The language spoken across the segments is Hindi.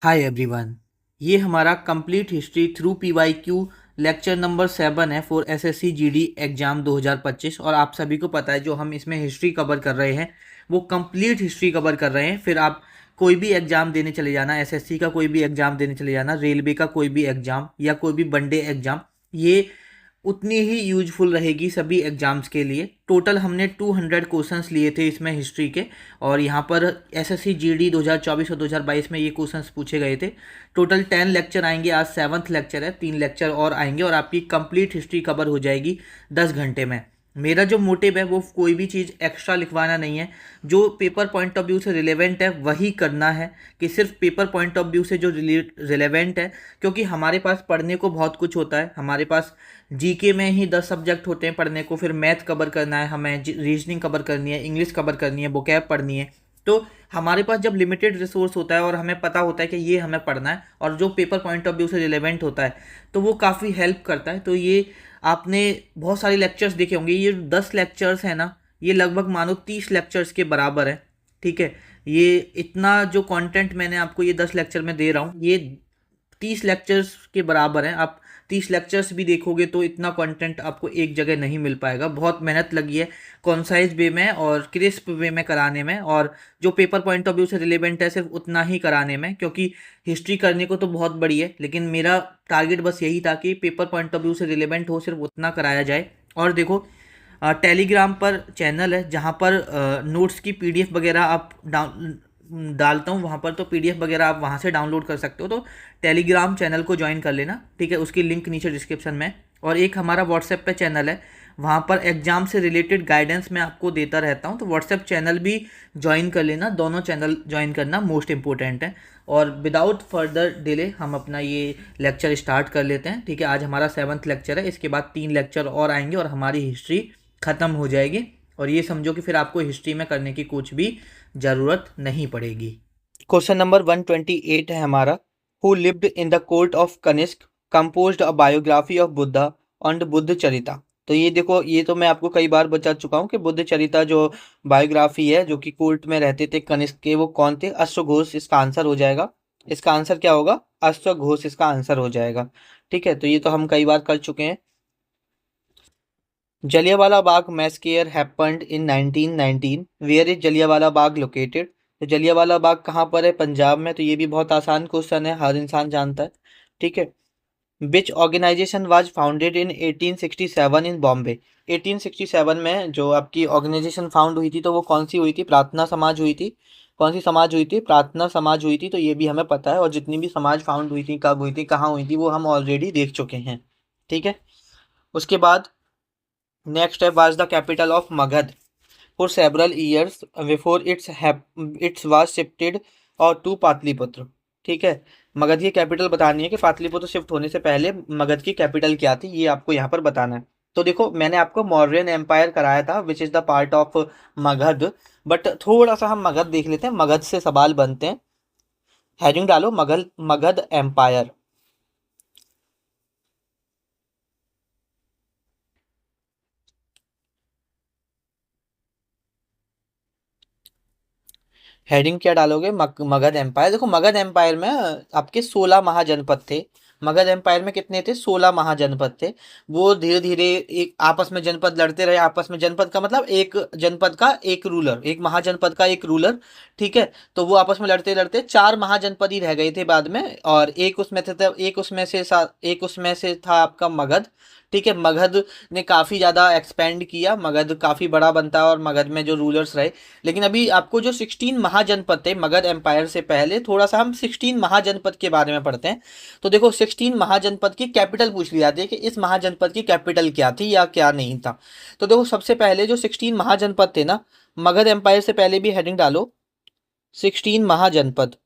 Hi everyone. ये हमारा complete history through PYQ lecture number 7 है फॉर एसएससी जीडी एग्जाम 2025। और आप सभी को पता है जो हम इसमें हिस्ट्री कवर कर रहे हैं वो कंप्लीट हिस्ट्री कवर कर रहे हैं। फिर आप कोई भी एग्जाम देने चले जाना, एसएससी का कोई भी एग्जाम देने चले जाना, रेलवे का कोई भी एग्जाम या कोई भी वनडे एग्जाम, ये उतनी ही यूजफुल रहेगी सभी एग्जाम्स के लिए। टोटल हमने 200 क्वेश्चंस लिए थे इसमें हिस्ट्री के, और यहाँ पर एसएससी जीडी 2024 और 2022 में ये क्वेश्चंस पूछे गए थे। टोटल 10 लेक्चर आएंगे, आज 7th लेक्चर है, 3 लेक्चर और आएंगे और आपकी कंप्लीट हिस्ट्री कवर हो जाएगी 10 घंटे में। मेरा जो मोटिव है वो कोई भी चीज़ एक्स्ट्रा लिखवाना नहीं है, जो पेपर पॉइंट ऑफ व्यू से रिलेवेंट है वही करना है, कि सिर्फ पेपर पॉइंट ऑफ व्यू से जो रिलेवेंट है। क्योंकि हमारे पास पढ़ने को बहुत कुछ होता है, हमारे पास जीके में ही 10 सब्जेक्ट होते हैं पढ़ने को, फिर मैथ कवर करना है हमें, रीजनिंग कवर करनी है, इंग्लिश कवर करनी है, वोकैब पढ़नी है। तो हमारे पास जब लिमिटेड रिसोर्स होता है और हमें पता होता है कि ये हमें पढ़ना है और जो पेपर पॉइंट ऑफ व्यू से रिलेवेंट होता है, तो वो काफ़ी हेल्प करता है। तो ये आपने बहुत सारे लेक्चर्स देखे होंगे, ये 10 लेक्चर्स हैं ना, ये लगभग मानो 30 लेक्चर्स के बराबर है। ठीक है, ये इतना जो कंटेंट मैंने आपको ये 10 लेक्चर में दे रहा हूँ, ये 30 लेक्चर्स के बराबर है। आप 30 लेक्चर्स भी देखोगे तो इतना कंटेंट आपको एक जगह नहीं मिल पाएगा। बहुत मेहनत लगी है कॉन्साइज वे में और क्रिस्प वे में कराने में, और जो पेपर पॉइंट ऑफ व्यू से रिलेवेंट है सिर्फ उतना ही कराने में। क्योंकि हिस्ट्री करने को तो बहुत बड़ी है, लेकिन मेरा टारगेट बस यही था कि पेपर पॉइंट ऑफ व्यू से रिलेवेंट हो, सिर्फ उतना कराया जाए। और देखो, टेलीग्राम पर चैनल है जहाँ पर नोट्स की पीडीएफ वगैरह आप डालता हूँ वहाँ पर, तो पीडीएफ वगैरह आप वहाँ से डाउनलोड कर सकते हो। तो टेलीग्राम चैनल को ज्वाइन कर लेना, ठीक है, उसकी लिंक नीचे डिस्क्रिप्शन में। और एक हमारा व्हाट्सएप पे चैनल है, वहाँ पर एग्जाम से रिलेटेड गाइडेंस मैं आपको देता रहता हूँ, तो व्हाट्सएप चैनल भी ज्वाइन कर लेना। दोनों चैनल ज्वाइन करना मोस्ट इंपॉर्टेंट है। और विदाउट फर्दर डिले हम अपना ये लेक्चर स्टार्ट कर लेते हैं। ठीक है, आज हमारा 7th लेक्चर है, इसके बाद 3 लेक्चर और आएंगे और हमारी हिस्ट्री ख़त्म हो जाएगी। और ये समझो कि फिर आपको हिस्ट्री में करने की कुछ भी ज़रूरत नहीं पड़ेगी। क्वेश्चन नंबर 128 है हमारा। Who lived in the court of Kanishka composed a biography of Buddha on Buddhacharita. तो ये देखो, ये तो मैं आपको कई बार बता चुका हूँ कि बुद्ध चरिता जो बायोग्राफी है, जो कि कोर्ट में रहते थे कनिष्क के, वो कौन थे? अश्वघोष इसका आंसर हो जाएगा। इसका आंसर क्या होगा? अश्वघोष इसका आंसर हो जाएगा। ठीक है, तो ये तो हम कई बार कर चुके हैं। Jallianwala Bagh massacre happened in 1919। Where is Jallianwala Bagh located? तो जलियांवाला बाग कहाँ पर है? पंजाब में। तो ये भी बहुत आसान क्वेश्चन है, हर इंसान जानता है। ठीक है। विच ऑर्गेनाइजेशन वाज फाउंडेड इन 1867 इन बॉम्बे? 1867 में जो आपकी ऑर्गेनाइजेशन फाउंड हुई थी, तो वो कौन सी हुई थी? प्रार्थना समाज हुई थी। कौन सी समाज हुई थी? प्रार्थना समाज हुई थी। तो ये भी हमें पता है, और जितनी भी समाज फाउंड हुई थी, कब हुई थी, कहाँ हुई थी, वो हम ऑलरेडी देख चुके हैं। ठीक है। उसके बाद नेक्स्ट है, was the capital of Magadh for several years before it's was shifted और टू पाटलिपुत्र। ठीक है, मगध की कैपिटल बतानी है कि पाटलिपुत्र शिफ्ट होने से पहले मगध की कैपिटल क्या थी, ये आपको यहाँ पर बताना है। तो देखो, मैंने आपको मौर्यन एम्पायर कराया था which is the part of Magadh, but थोड़ा सा हम मगध देख लेते हैं, मगध से सवाल बनते हैं। हेडिंग डालो मगध, मगध एम्पायर। हेडिंग क्या डालोगे? मगध एम्पायर। देखो, मगध एम्पायर में आपके 16 महाजनपद थे। मगध एम्पायर में कितने थे? 16 महाजनपद थे। वो धीरे धीरे एक आपस में जनपद लड़ते रहे। आपस में जनपद का मतलब एक जनपद का एक रूलर, एक महाजनपद का एक रूलर। ठीक है, तो वो आपस में लड़ते लड़ते 4 महाजनपद ही रह गए थे बाद में, और एक उसमें थे, एक उसमें से था आपका मगध। ठीक है, मगध ने काफ़ी ज़्यादा एक्सपेंड किया, मगध काफ़ी बड़ा बनता है और मगध में जो रूलर्स रहे। लेकिन अभी आपको जो 16 महाजनपद थे मगध एम्पायर से पहले, थोड़ा सा हम 16 महाजनपद के बारे में पढ़ते हैं। तो देखो, 16 महाजनपद की कैपिटल पूछ लिया जाती है कि इस महाजनपद की कैपिटल क्या थी या क्या नहीं था। तो देखो, सबसे पहले जो 16 महाजनपद थे ना, मगध एम्पायर से पहले भी हेडिंग डालो 16 महाजनपद।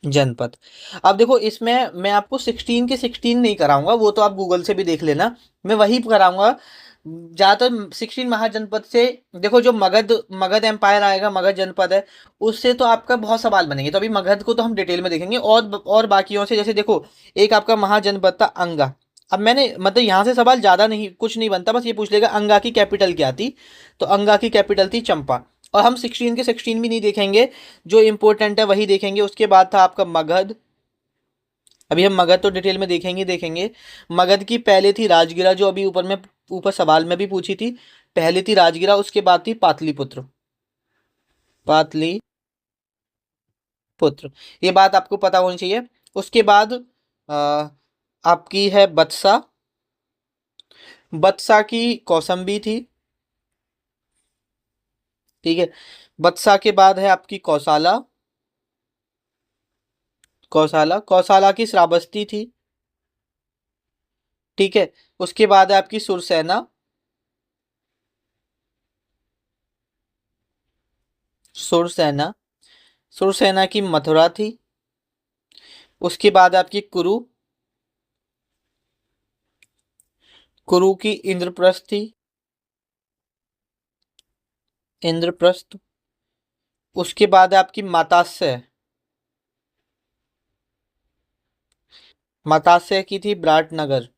जनपद। अब देखो, इसमें मैं आपको 16 के 16 नहीं कराऊंगा, वो तो आप गूगल से भी देख लेना। मैं वही कराऊंगा ज्यादातर 16 महाजनपद से। देखो, जो मगध मगध एम्पायर आएगा, मगध जनपद है, उससे तो आपका बहुत सवाल बनेंगे। तो अभी मगध को तो हम डिटेल में देखेंगे, और बाकियों से। जैसे देखो, एक आपका महाजनपद था अंगा। अब मैंने मतलब यहाँ से सवाल ज्यादा नहीं, कुछ नहीं बनता, बस ये पूछ लेगा अंगा की कैपिटल क्या थी। तो अंगा की कैपिटल थी चंपा। और हम 16 के 16 भी नहीं देखेंगे, जो इम्पोर्टेंट है वही देखेंगे। उसके बाद था आपका मगध। अभी हम मगध तो डिटेल में देखेंगे। मगध की पहले थी राजगिरा, जो अभी ऊपर सवाल में भी पूछी थी। पहले थी राजगिरा, उसके बाद थी पाटलिपुत्र। पाटलिपुत्र, ये बात आपको पता होनी चाहिए। उसके बाद आ, आपकी है बत्सा। बत्सा की कौसंबी थी, ठीक है। बत्सा के बाद है आपकी कौसाला। कौसाला की श्रावस्ती थी, ठीक है। उसके बाद है आपकी सुरसेना। सुरसेना सुरसेना की मथुरा थी। उसके बाद आपकी कुरु। कुरु की इंद्रप्रस्थ थी। इंद्रप्रस्थ। उसके बाद है आपकी मतास्य। मतास्य की थी विराटनगर,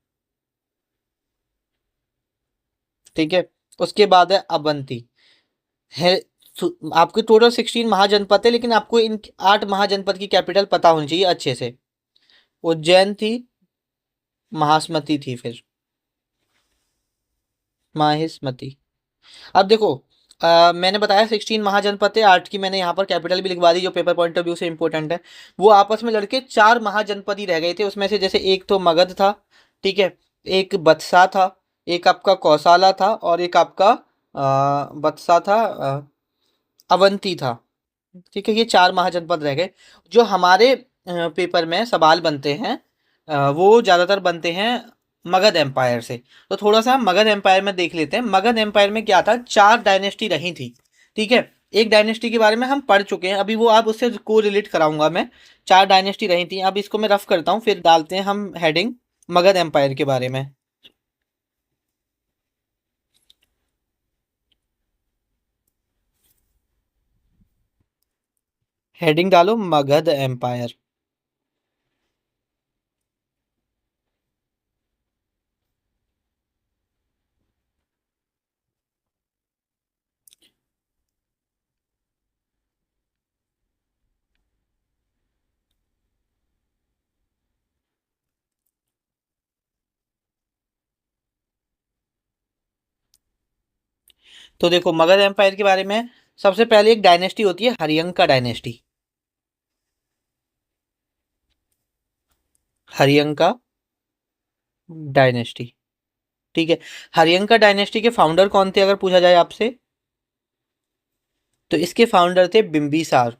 ठीक है। उसके बाद है अवंती। है आपके टोटल 16 महाजनपद है, लेकिन आपको इन 8 महाजनपद की कैपिटल पता होनी चाहिए अच्छे से। उज्जैन थी, महास्मति थी, फिर माहिस्मति। अब देखो, मैंने बताया 16 महाजनपद थे, 8 की मैंने यहाँ पर कैपिटल भी लिखवा दी, जो पेपर पॉइंट ऑफ व्यू से इंपॉर्टेंट है। वो आपस में लड़के 4 महाजनपद ही रह गए थे, उसमें से जैसे एक तो मगध था, ठीक है। एक बत्सा था, एक आपका कौसाला था, और एक आपका बत्सा था, अवंती था, ठीक है। ये 4 महाजनपद रह गए। जो हमारे पेपर में सवाल बनते हैं, वो ज़्यादातर बनते हैं मगध एम्पायर से। तो थोड़ा सा हम मगध एम्पायर में देख लेते हैं। मगध एम्पायर में क्या था, 4 डायनेस्टी रही थी, ठीक है। एक डायनेस्टी के बारे में हम पढ़ चुके हैं, अभी वो आप उससे को रिलेट कराऊंगा मैं। 4 डायनेस्टी रही थी, अब इसको मैं रफ करता हूँ, फिर डालते हैं हम हेडिंग मगध एम्पायर के बारे में। हेडिंग डालो मगध एम्पायर। तो देखो, मगध एम्पायर के बारे में सबसे पहले एक डायनेस्टी होती है हरियंका डायनेस्टी। हरियंका डायनेस्टी, ठीक है। हरियंका डायनेस्टी के फाउंडर कौन थे, अगर पूछा जाए आपसे, तो इसके फाउंडर थे बिंबिसार।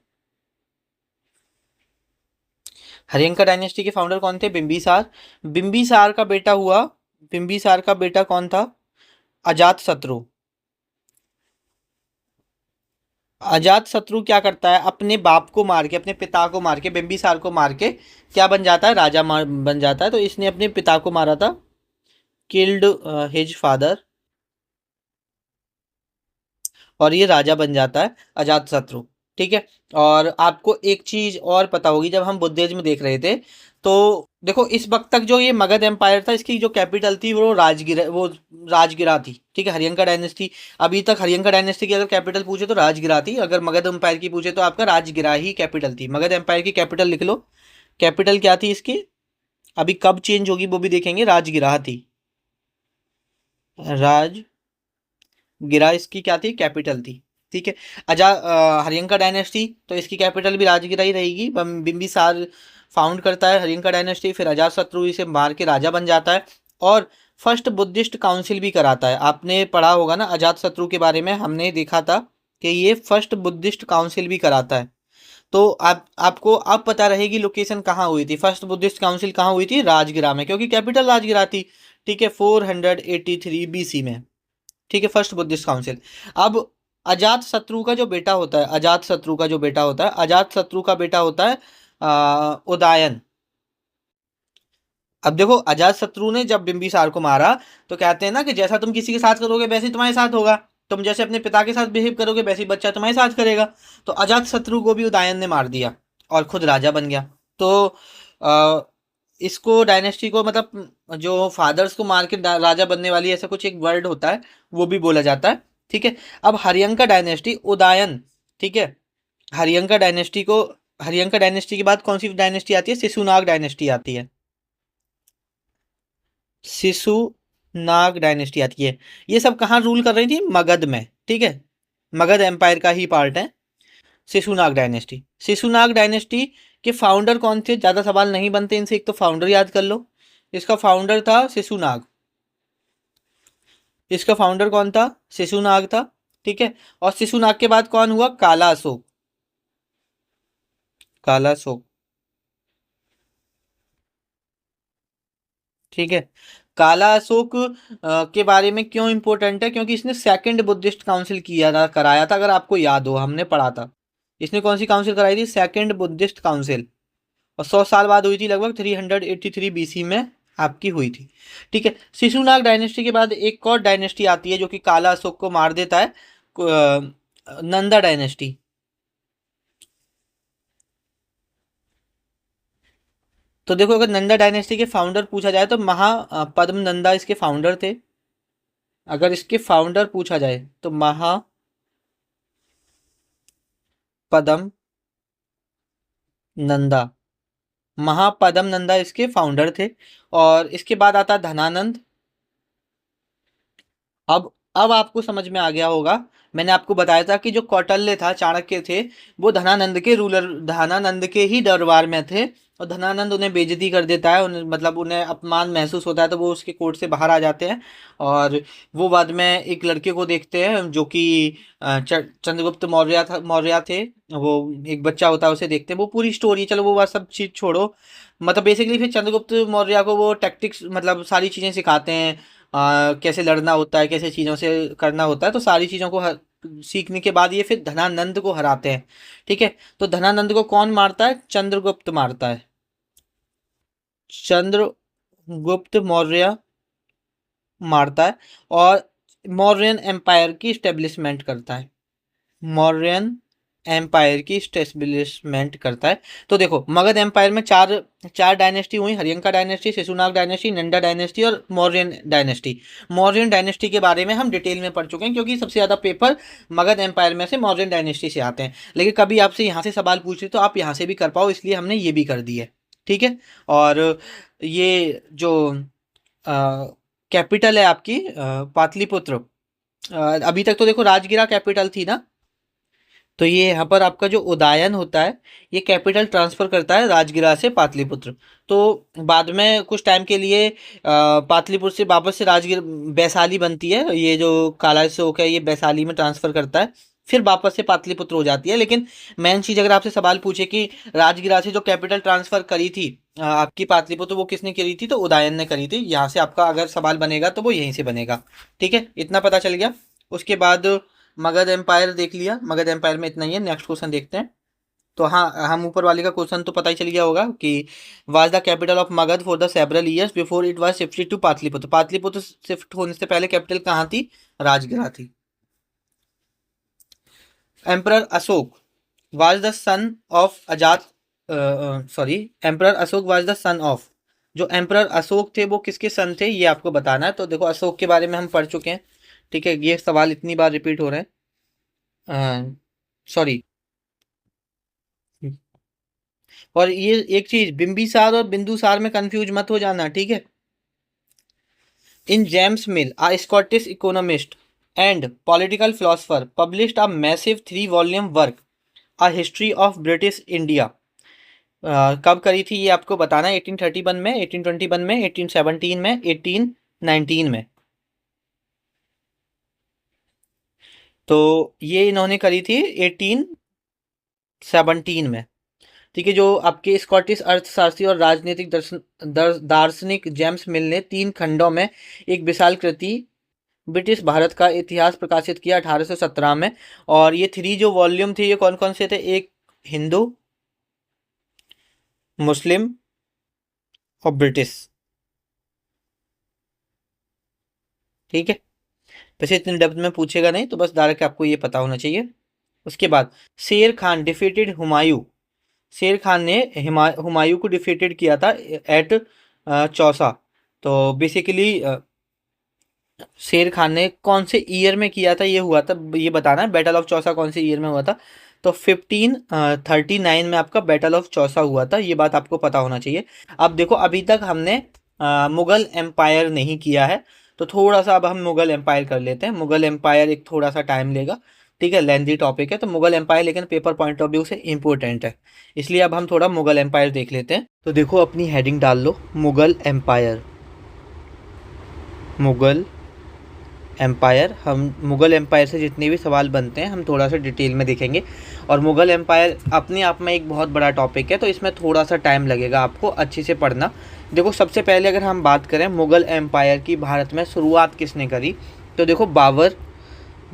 हरियंका डायनेस्टी के फाउंडर कौन थे, बिंबिसार। बिंबिसार का बेटा हुआ, बिंबिसार का बेटा कौन था, अजात शत्रु। अजात शत्रु क्या करता है, अपने बाप को मार के, अपने पिता को मार के, बिंबिसार को मार के क्या बन जाता है, बन जाता है। तो इसने अपने पिता को मारा था, किल्ड हिज फादर, और ये राजा बन जाता है अजात शत्रु, ठीक है। और आपको एक चीज और पता होगी, जब हम बुद्धिज्म देख रहे थे, तो देखो इस वक्त तक जो ये मगध एम्पायर था, इसकी जो कैपिटल थी वो राजगिरा थी, ठीक है। हरियंका डायनेस्टी, अभी तक हरियंका डायनेस्टी की अगर कैपिटल पूछे तो राजगिरा थी, अगर मगध एम्पायर की पूछे तो आपका राजगिरा ही कैपिटल थी। मगध एम्पायर की कैपिटल लिख लो। कैपिटल क्या थी इसकी, अभी कब चेंज होगी वो भी देखेंगे, राजगिरा थी। राज गिरा इसकी क्या थी, कैपिटल थी, ठीक है। हरियंका डायनेस्टी, तो इसकी कैपिटल भी राजगिरा ही रहेगी। बिंबिसार फाउंड करता है हरियंका डायनेस्टी, फिर अजातशत्रु इसे मार के राजा बन जाता है, और फर्स्ट बुद्धिस्ट काउंसिल भी कराता है। आपने पढ़ा होगा ना अजातशत्रु के बारे में, हमने देखा था कि ये फर्स्ट बुद्धिस्ट काउंसिल भी कराता है। तो आपको अब पता रहेगी लोकेशन कहाँ हुई थी, फर्स्ट बुद्धिस्ट काउंसिल कहाँ हुई थी, राजगिरा में, क्योंकि कैपिटल राजगिरा थी, ठीक है। 483 बीसी में, ठीक है, फर्स्ट बुद्धिस्ट काउंसिल। अब अजात शत्रु का जो बेटा होता है, अजात शत्रु का बेटा होता है उदयन। अब देखो, अजात शत्रु ने जब बिंबिसार को मारा, तो कहते हैं ना कि जैसा तुम किसी के साथ करोगे वैसे ही तुम्हारे साथ होगा। तुम जैसे अपने पिता के साथ बिहेव करोगे वैसे ही बच्चा तुम्हारे साथ करेगा। तो अजात शत्रु को भी उदयन ने मार दिया और खुद राजा बन गया। तो आ, इसको डायनेस्टी को, मतलब जो फादर्स को मार के राजा बनने वाली, ऐसा कुछ एक वर्ड होता है, वो भी बोला जाता है। ठीक है। अब हरियंका डायनेस्टी उदयन, ठीक है। हरियंका डायनेस्टी को, हरियंका डायनेस्टी के बाद कौन सी डायनेस्टी आती है? शिशुनाग डायनेस्टी आती है। शिशुनाग डायनेस्टी आती है। ये सब कहाँ रूल कर रही थी? मगध में, ठीक है। मगध एम्पायर का ही पार्ट है शिशुनाग डायनेस्टी। शिशुनाग डायनेस्टी के फाउंडर कौन थे? ज्यादा सवाल नहीं बनते इनसे, एक तो फाउंडर याद कर लो। इसका फाउंडर था शिशुनाग। इसका फाउंडर कौन था? शिशुनाग था, ठीक है। और शिशुनाग के बाद कौन हुआ? काला अशोक। काला अशोक, ठीक है। काला अशोक के बारे में क्यों इंपॉर्टेंट है? क्योंकि इसने सेकंड बुद्धिस्ट काउंसिल किया था, कराया था, अगर आपको याद हो हमने पढ़ा था। इसने कौन सी काउंसिल कराई थी? Second Buddhist council. और 100 साल बाद हुई थी, लगभग 383 बीसी में आपकी हुई थी, ठीक है। शिशुनाग डायनेस्टी के बाद एक और डायनेस्टी आती है जो कि काला अशोक को मार देता है, नंदा डायनेस्टी। तो देखो, अगर नंदा डायनेस्टी के फाउंडर पूछा जाए तो पद्म नंदा इसके फाउंडर थे। अगर इसके फाउंडर पूछा जाए तो पदम नंदा, महापदम नंदा इसके फाउंडर थे। और इसके बाद आता धनानंद। अब आपको समझ में आ गया होगा, मैंने आपको बताया था कि जो कौटिल्य था, चाणक्य थे, वो धनानंद के ही दरबार में थे। और धनानंद उन्हें बेइज्जती कर देता है, उन्हें मतलब उन्हें अपमान महसूस होता है, तो वो उसके कोर्ट से बाहर आ जाते हैं। और वो बाद में एक लड़के को देखते हैं जो कि चंद्रगुप्त मौर्य थे। वो एक बच्चा होता है, उसे देखते हैं। वो पूरी स्टोरी, चलो वो बात सब चीज छोड़ो। मतलब बेसिकली फिर चंद्रगुप्त मौर्य को वो टैक्टिक्स, मतलब सारी चीजें सिखाते हैं, कैसे लड़ना होता है, कैसे चीज़ों से करना होता है। तो सारी चीज़ों को सीखने के बाद ये फिर धनानंद को हराते हैं, ठीक है। तो धनानंद को कौन मारता है? चंद्रगुप्त मारता है। चंद्रगुप्त मौर्य मारता है और मौर्यन एम्पायर की स्टेब्लिशमेंट करता है। मौर्यन एम्पायर की स्टेब्लिशमेंट करता है। तो देखो, मगध एम्पायर में चार चार डायनेस्टी हुई: Haryanka dynasty, Shishunaga dynasty, Nanda dynasty और मौर्यन डायनेस्टी। मौर्यन डायनेस्टी के बारे में हम डिटेल में पढ़ चुके हैं, क्योंकि सबसे ज़्यादा पेपर मगध एम्पायर में से मौर्यन डायनेस्टी से आते हैं। लेकिन कभी आपसे यहाँ से सवाल पूछ रहे तो आप यहाँ से भी कर पाओ, इसलिए हमने ये भी कर दी है, ठीक है। और ये जो कैपिटल है आपकी पाटलिपुत्र, अभी तक तो देखो राजगिरा कैपिटल थी ना। तो ये यहाँ पर आपका जो उदयन होता है, ये कैपिटल ट्रांसफर करता है राजगिरा से पाटलिपुत्र। तो बाद में कुछ टाइम के लिए पाटलिपुत्र से वापस से राजगिर वैशाली बनती है। ये जो काला अशोक है, ये वैशाली में ट्रांसफर करता है, फिर वापस से पाटलिपुत्र हो जाती है। लेकिन मेन चीज, अगर आपसे सवाल पूछे कि राजगिरा से जो कैपिटल ट्रांसफर करी थी आपकी पाटलिपुत्र, वो किसने करी थी? तो उदयन ने करी थी। यहाँ से आपका अगर सवाल बनेगा तो वो यहीं से बनेगा, ठीक है। इतना पता चल गया। उसके बाद मगध एम्पायर देख लिया, मगध एम्पायर में इतना ही है। नेक्स्ट क्वेश्चन देखते हैं। तो हाँ, हम ऊपर वाले का क्वेश्चन तो पता ही चल गया होगा कि was the capital of Magadh for the several years before it was shifted to Pataliputra. Pataliputra shift होने से पहले कैपिटल कहाँ थी? राजगिरा थी। Emperor Ashoka was the son of Ajat, sorry, emperor Ashoka was the son of, जो एम्परर अशोक थे वो किसके सन थे, ये आपको बताना है। तो देखो, अशोक के बारे में हम पढ़ चुके हैं, ठीक है। ये सवाल इतनी बार रिपीट हो रहे हैं, सॉरी। और ये एक चीज, बिंबिसार और बिंदुसार में कंफ्यूज मत हो जाना, ठीक है। In James Mill, a Scottish economist and political philosopher, published a massive 3 volume work, A History of British India। कब करी थी ये आपको बताना है? 1831 में, 1821 में, 1817 में, 1819 में। तो ये इन्होंने करी थी 1817 में, ठीक है। जो आपके स्कॉटिश अर्थशास्त्री और राजनीतिक दार्शनिक जेम्स मिल ने 3 खंडों में एक विशाल कृति ब्रिटिश भारत का इतिहास प्रकाशित किया 1817 में। और ये 3 जो वॉल्यूम थे, ये कौन कौन से थे? एक हिंदू, मुस्लिम और ब्रिटिश, ठीक है। वैसे इतनी डेप्थ में पूछेगा नहीं, तो बस डायरेक्ट आपको ये पता होना चाहिए। उसके बाद शेर खान डिफीटेड हुमायूं। शेर खान ने हुमायूं को डिफीटेड किया था एट चौसा। तो बेसिकली शेर खान ने कौन से ईयर में किया था, ये हुआ था, ये बताना है बैटल ऑफ चौसा कौन से ईयर में हुआ था। तो 1539 में आपका बैटल ऑफ चौसा हुआ था, ये बात आपको पता होना चाहिए। अब देखो अभी तक हमने मुगल एम्पायर नहीं किया है, तो थोड़ा सा अब हम मुगल एम्पायर कर लेते हैं। मुगल एम्पायर एक थोड़ा सा टाइम लेगा, ठीक है, लेंथी टॉपिक है, तो मुगल एम्पायर लेकिन पेपर पॉइंट ऑफ व्यू से इम्पोर्टेंट है, इसलिए अब हम थोड़ा मुगल एम्पायर देख लेते हैं। तो देखो अपनी हेडिंग डाल लो, मुगल एम्पायर। मुगल एम्पायर, हम मुग़ल एम्पायर से जितने भी सवाल बनते हैं हम थोड़ा सा डिटेल में देखेंगे। और मुग़ल एम्पायर अपने आप में एक बहुत बड़ा टॉपिक है, तो इसमें थोड़ा सा टाइम लगेगा आपको अच्छे से पढ़ना। देखो सबसे पहले अगर हम बात करें मुग़ल एम्पायर की, भारत में शुरुआत किसने करी, तो देखो बाबर।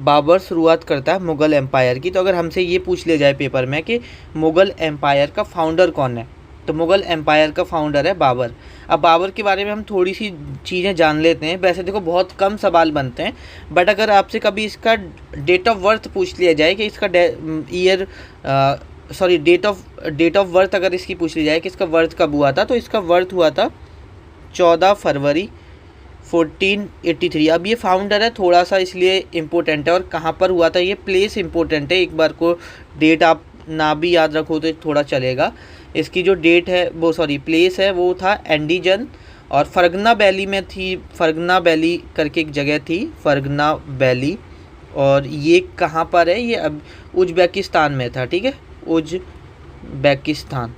बाबर शुरुआत करता है मुग़ल एम्पायर की। तो अगर हमसे ये पूछ लिया जाए पेपर में कि मुग़ल एम्पायर का फाउंडर कौन है, तो मुग़ल एम्पायर का फाउंडर है बाबर। अब बाबर के बारे में हम थोड़ी सी चीज़ें जान लेते हैं। वैसे देखो बहुत कम सवाल बनते हैं, बट अगर आपसे कभी इसका डेट ऑफ बर्थ पूछ लिया जाए कि इसका year sorry date of birth अगर इसकी पूछ ली जाए कि इसका बर्थ कब हुआ था, तो इसका बर्थ हुआ था 14 फरवरी 1483। अब ये फाउंडर है थोड़ा सा इसलिए इम्पोर्टेंट है, और कहाँ पर हुआ था ये प्लेस इम्पोर्टेंट है। एक बार को डेट आप ना भी याद रखो तो थोड़ा चलेगा। इसकी जो डेट है वो सॉरी प्लेस है वो था एंडीजन, और फरगना वैली में थी। फरगना वैली करके एक जगह थी, फरगना वैली, और ये कहाँ पर है, ये अब उज्बेकिस्तान में था, ठीक है, उज्बेकिस्तान।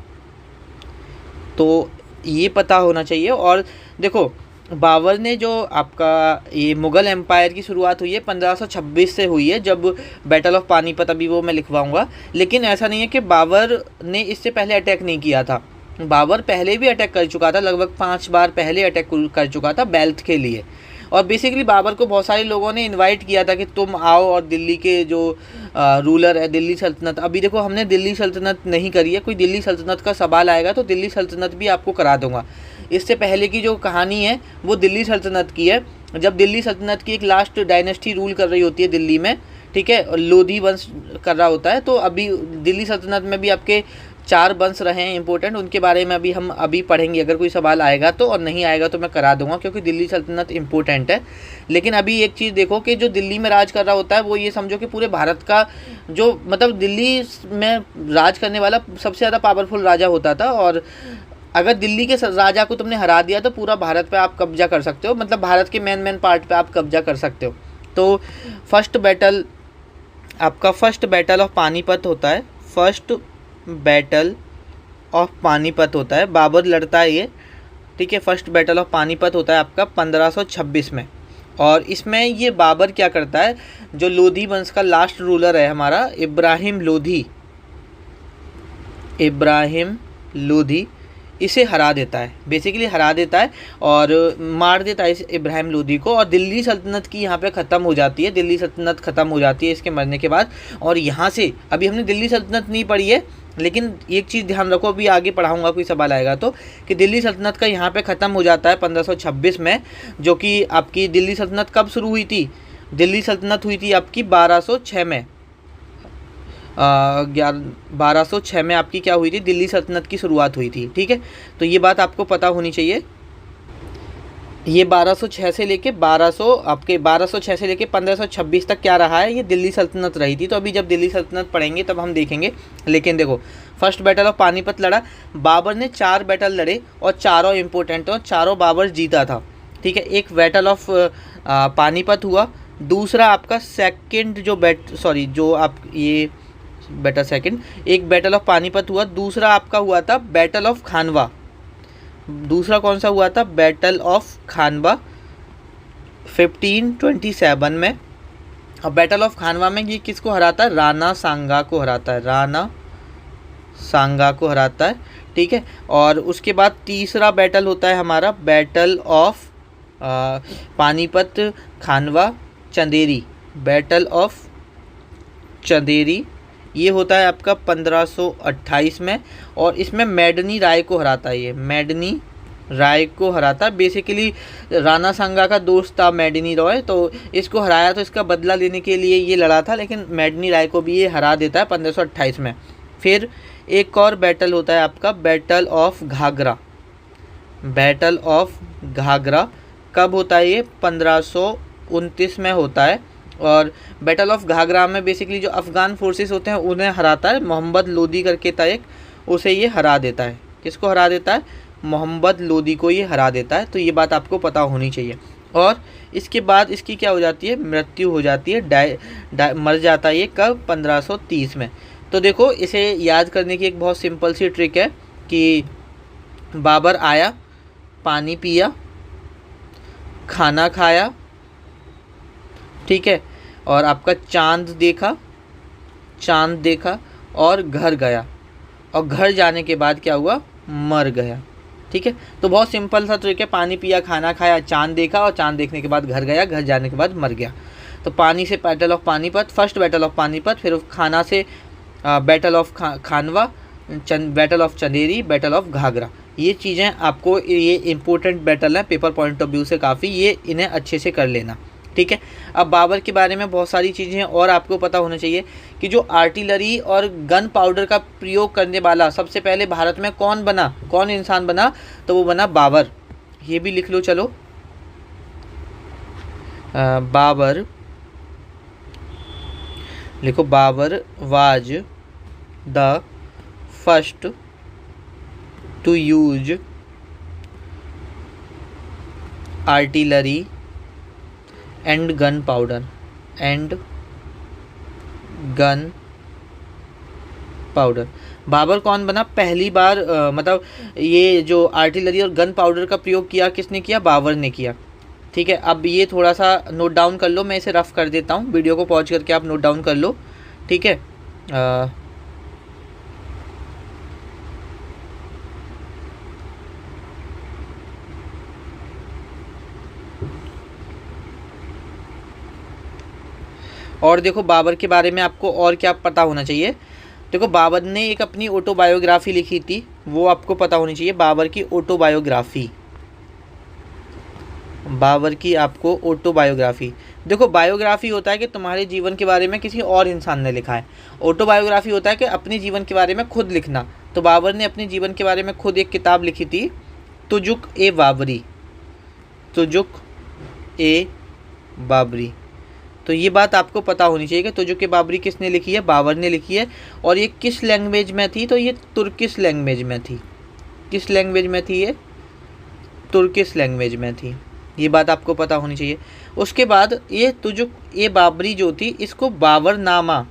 तो ये पता होना चाहिए। और देखो बाबर ने जो आपका ये मुग़ल एम्पायर की शुरुआत हुई है 1526 से हुई है, जब बैटल ऑफ पानीपत, अभी वो मैं लिखवाऊंगा। लेकिन ऐसा नहीं है कि बाबर ने इससे पहले अटैक नहीं किया था, बाबर पहले भी अटैक कर चुका था, लगभग 5 बार पहले अटैक कर चुका था बेल्ट के लिए। और बेसिकली बाबर को बहुत सारे लोगों ने इनवाइट किया था कि तुम आओ, और दिल्ली के जो रूलर है, दिल्ली सल्तनत, अभी देखो हमने दिल्ली सल्तनत नहीं करी है, कोई दिल्ली सल्तनत का सवाल आएगा तो दिल्ली सल्तनत भी आपको करा दूंगा। इससे पहले की जो कहानी है वो दिल्ली सल्तनत की है, जब दिल्ली सल्तनत की एक लास्ट डायनेस्टी रूल कर रही होती है दिल्ली में, ठीक है, और लोधी वंश कर रहा होता है। तो अभी दिल्ली सल्तनत में भी आपके 4 वंश रहे हैं इंपॉर्टेंट, उनके बारे में हम अभी पढ़ेंगे, अगर कोई सवाल आएगा तो, और नहीं आएगा तो मैं करा दूंगा, क्योंकि दिल्ली सल्तनत इंपॉर्टेंट है। लेकिन अभी एक चीज़ देखो कि जो दिल्ली में राज कर रहा होता है वो ये समझो कि पूरे भारत का जो मतलब दिल्ली में राज करने वाला सबसे ज़्यादा पावरफुल राजा होता था। और अगर दिल्ली के राजा को तुमने हरा दिया तो पूरा भारत पे आप कब्जा कर सकते हो, मतलब भारत के मेन पार्ट पे आप कब्जा कर सकते हो। तो फर्स्ट बैटल ऑफ पानीपत होता है, फर्स्ट बैटल ऑफ पानीपत होता है, बाबर लड़ता है ये, ठीक है। फर्स्ट बैटल ऑफ पानीपत होता है आपका 1526 में। और इसमें ये बाबर क्या करता है, जो लोधी वंश का लास्ट रूलर है हमारा इब्राहिम लोधी, इसे हरा देता है, बेसिकली हरा देता है और मार देता है इस इब्राहिम लोधी को। और दिल्ली सल्तनत की यहाँ पे ख़त्म हो जाती है, दिल्ली सल्तनत ख़त्म हो जाती है इसके मरने के बाद। और यहाँ से अभी हमने दिल्ली सल्तनत नहीं पढ़ी है, लेकिन एक चीज़ ध्यान रखो, अभी आगे पढ़ाऊँगा कोई सवाल आएगा तो, कि दिल्ली सल्तनत का यहाँ पे ख़त्म हो जाता है 1526 में। जो कि आपकी दिल्ली सल्तनत कब शुरू हुई थी, दिल्ली सल्तनत हुई थी आपकी 1206 में, 1206 में आपकी क्या हुई थी, दिल्ली सल्तनत की शुरुआत हुई थी, ठीक है। तो ये बात आपको पता होनी चाहिए। ये 1206 से लेके 1206 से लेके 1526 तक क्या रहा है, ये दिल्ली सल्तनत रही थी। तो अभी जब दिल्ली सल्तनत पढ़ेंगे तब हम देखेंगे। लेकिन देखो फर्स्ट बैटल ऑफ पानीपत लड़ा, बाबर ने 4 बैटल लड़े और चारों इंपॉर्टेंट और चारों बाबर जीता था, ठीक है। एक बैटल ऑफ पानीपत हुआ, दूसरा आपका सेकंड एक बैटल ऑफ पानीपत हुआ, दूसरा आपका हुआ था बैटल ऑफ खानवा। दूसरा कौन सा हुआ था, बैटल ऑफ खानवा 1527 में। और बैटल ऑफ खानवा में ये किसको हराता है, राणा सांगा को हराता है, ठीक है। और उसके बाद तीसरा बैटल होता है हमारा battle of Panipat Khanwa Chanderi, battle of Chanderi, ये होता है आपका 1528 में। और इसमें मेडनी राय को हराता है, ये मेडनी राय को हराता है। बेसिकली राणा सांगा का दोस्त था मेडनी रॉय, तो इसको हराया, तो इसका बदला लेने के लिए ये लड़ा था, लेकिन मेडनी राय को भी ये हरा देता है 1528 में। फिर एक और बैटल होता है आपका बैटल ऑफ घाघरा। कब होता है ये, 1500 1929 में होता है। और बैटल ऑफ घाघरा में बेसिकली जो अफ़गान फोर्सेस होते हैं उन्हें हराता है, मोहम्मद लोदी करके था एक, उसे ये हरा देता है। किसको हरा देता है? मोहम्मद लोदी को ये हरा देता है। तो ये बात आपको पता होनी चाहिए। और इसके बाद इसकी क्या हो जाती है? मृत्यु हो जाती है, मर जाता है ये कब? 1530 में। तो देखो, इसे याद करने की एक बहुत सिंपल सी ट्रिक है कि बाबर आया, पानी पिया, खाना खाया, ठीक है, और आपका चांद देखा और घर गया, और घर जाने के बाद क्या हुआ? मर गया। ठीक है, तो बहुत सिंपल सा ट्रिक है, पानी पिया, खाना खाया, चांद देखा, और चांद देखने के बाद घर गया, घर जाने के बाद मर गया। तो पानी से battle of Panipat, first battle of Panipat, फिर खाना से battle of Khanwa, battle of Chanderi, battle of Ghaghra. ये चीज़ें आपको, ये इंपॉर्टेंट बैटल है पेपर पॉइंट ऑफ व्यू से काफ़ी, ये इन्हें अच्छे से कर लेना। ठीक है, अब बाबर के बारे में बहुत सारी चीज़ें और आपको पता होना चाहिए कि जो आर्टिलरी और गन पाउडर का प्रयोग करने वाला सबसे पहले भारत में कौन इंसान बना? तो वो बना बाबर। ये भी लिख लो, चलो, बाबर लिखो। Babur was the first to use artillery and gun powder Babur कौन बना? पहली बार मतलब ये जो आर्टिलरी और गन पाउडर का प्रयोग किया, किसने किया? बाबर ने किया। ठीक है, अब ये थोड़ा सा नोट डाउन कर लो, मैं इसे रफ कर देता हूँ, वीडियो को पॉज करके आप नोट डाउन कर लो। ठीक है, और देखो बाबर के बारे में आपको और क्या पता होना चाहिए। देखो, बाबर ने एक अपनी ऑटोबायोग्राफी लिखी थी, वो आपको पता होनी चाहिए। बाबर की आपको ऑटोबायोग्राफी, देखो, बायोग्राफी होता है कि तुम्हारे जीवन के बारे में किसी और इंसान ने लिखा है, ऑटोबायोग्राफी होता है कि अपने जीवन के बारे में खुद लिखना। तो बाबर ने अपने जीवन के बारे में खुद एक किताब लिखी थी, तुजुक ए बाबरी। तो ये बात आपको पता होनी चाहिए कि तुजुक ए बाबरी किसने लिखी है? बाबर ने लिखी है। और ये किस लैंग्वेज में थी? तो ये तुर्किश लैंग्वेज में थी। किस लैंग्वेज में थी ये? तुर्किश लैंग्वेज में थी। ये बात आपको पता होनी चाहिए। उसके बाद ये तुजुक ए बाबरी जो थी, इसको बाबरनामा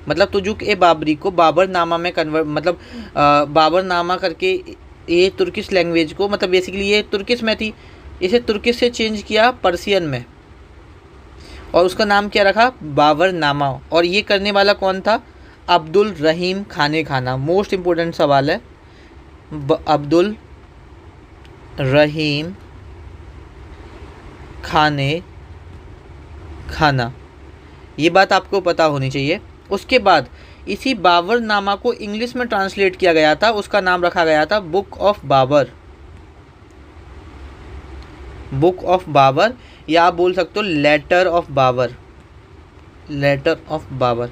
मतलब तुजुक ए बाबरी को बाबरनामा में कन्वर्ट, मतलब बाबरनामा करके ये तुर्किश लैंग्वेज को, मतलब बेसिकली ये तुर्किश में थी, इसे तुर्किश से चेंज किया पर्शियन में, और उसका नाम क्या रखा? बाबरनामा। और ये करने वाला कौन था? अब्दुल रहीम खाना। मोस्ट इम्पोर्टेंट सवाल है, अब्दुल रहीम खाना, ये बात आपको पता होनी चाहिए। उसके बाद इसी बाबरनामा को इंग्लिश में ट्रांसलेट किया गया था, उसका नाम रखा गया था बुक ऑफ बाबर, या आप बोल सकते हो लेटर ऑफ बाबर।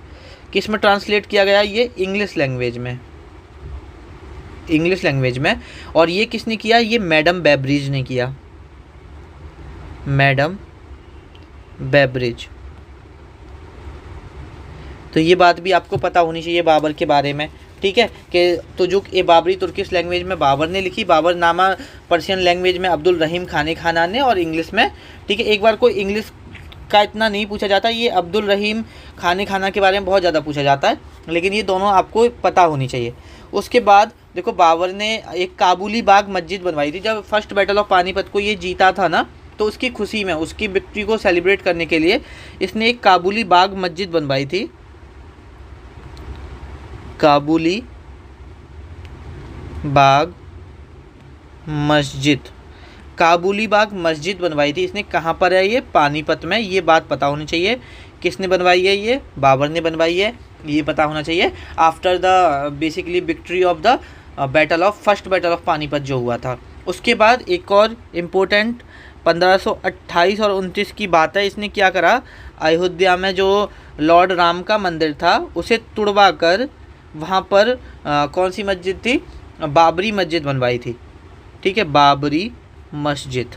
किस में ट्रांसलेट किया गया? ये इंग्लिश लैंग्वेज में। और ये किसने किया? ये मैडम बेब्रिज ने किया, मैडम बेब्रिज। तो ये बात भी आपको पता होनी चाहिए बाबर के बारे में। ठीक है, कि तुजुक ए बाबरी तुर्किश लैंग्वेज में बाबर ने लिखी, बाबरनामा पर्शियन लैंग्वेज में अब्दुल रहीम खाना ने, और इंग्लिश में। ठीक है, एक बार कोई इंग्लिश का इतना नहीं पूछा जाता, ये अब्दुल रहीम खाना के बारे में बहुत ज़्यादा पूछा जाता है, लेकिन ये दोनों आपको पता होनी चाहिए। उसके बाद देखो, बाबर ने एक काबुली बाग मस्जिद बनवाई थी। जब फर्स्ट बैटल ऑफ पानीपत को ये जीता था ना, तो उसकी खुशी में, उसकी विक्ट्री को सेलिब्रेट करने के लिए इसने एक काबुली बाग मस्जिद बनवाई थी। काबुली बाग मस्जिद बनवाई थी इसने। कहाँ पर है ये? पानीपत में। ये बात पता होनी चाहिए। किसने बनवाई है? ये बाबर ने बनवाई है, ये पता होना चाहिए। After the basically victory of the first battle of Panipat जो हुआ था। उसके बाद एक और इम्पोर्टेंट 1528 और 29 की बात है। इसने क्या करा? अयोध्या में जो लॉर्ड राम का मंदिर था उसे तुड़वा कर वहाँ पर कौन सी मस्जिद थी? बाबरी मस्जिद बनवाई थी। ठीक है, बाबरी मस्जिद।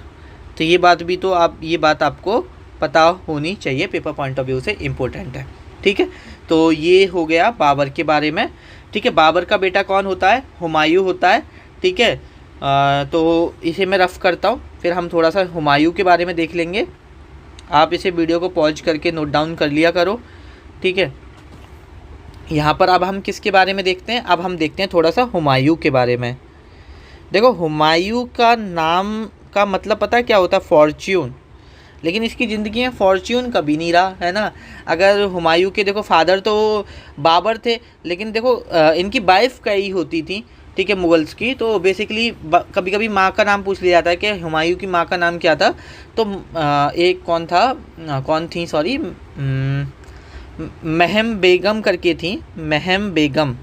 तो ये बात भी तो ये बात आपको पता होनी चाहिए, पेपर पॉइंट ऑफ व्यू से इम्पोर्टेंट है। ठीक है, तो ये हो गया बाबर के बारे में। ठीक है, बाबर का बेटा कौन होता है? हुमायूं होता है। ठीक है, तो इसे मैं रफ़ करता हूँ, फिर हम थोड़ा सा हुमायूं के बारे में देख लेंगे। आप इसे वीडियो को पॉज करके नोट डाउन कर लिया करो। ठीक है, यहाँ पर अब हम किसके बारे में देखते हैं? अब हम देखते हैं थोड़ा सा हुमायूं के बारे में। देखो, हुमायूं का नाम का मतलब पता है क्या होता है? फॉर्च्यून। लेकिन इसकी ज़िंदगी में फॉर्च्यून कभी नहीं रहा है ना। अगर हुमायूं के देखो फादर तो बाबर थे, लेकिन देखो इनकी वाइफ कई होती थी। ठीक है, मुगल्स की। तो बेसिकली कभी कभी माँ का नाम पूछ लिया जाता है कि हुमायूं की माँ का नाम क्या था। तो एक कौन था, कौन थी, सॉरी, महम बेगम करके थी, महम बेगम।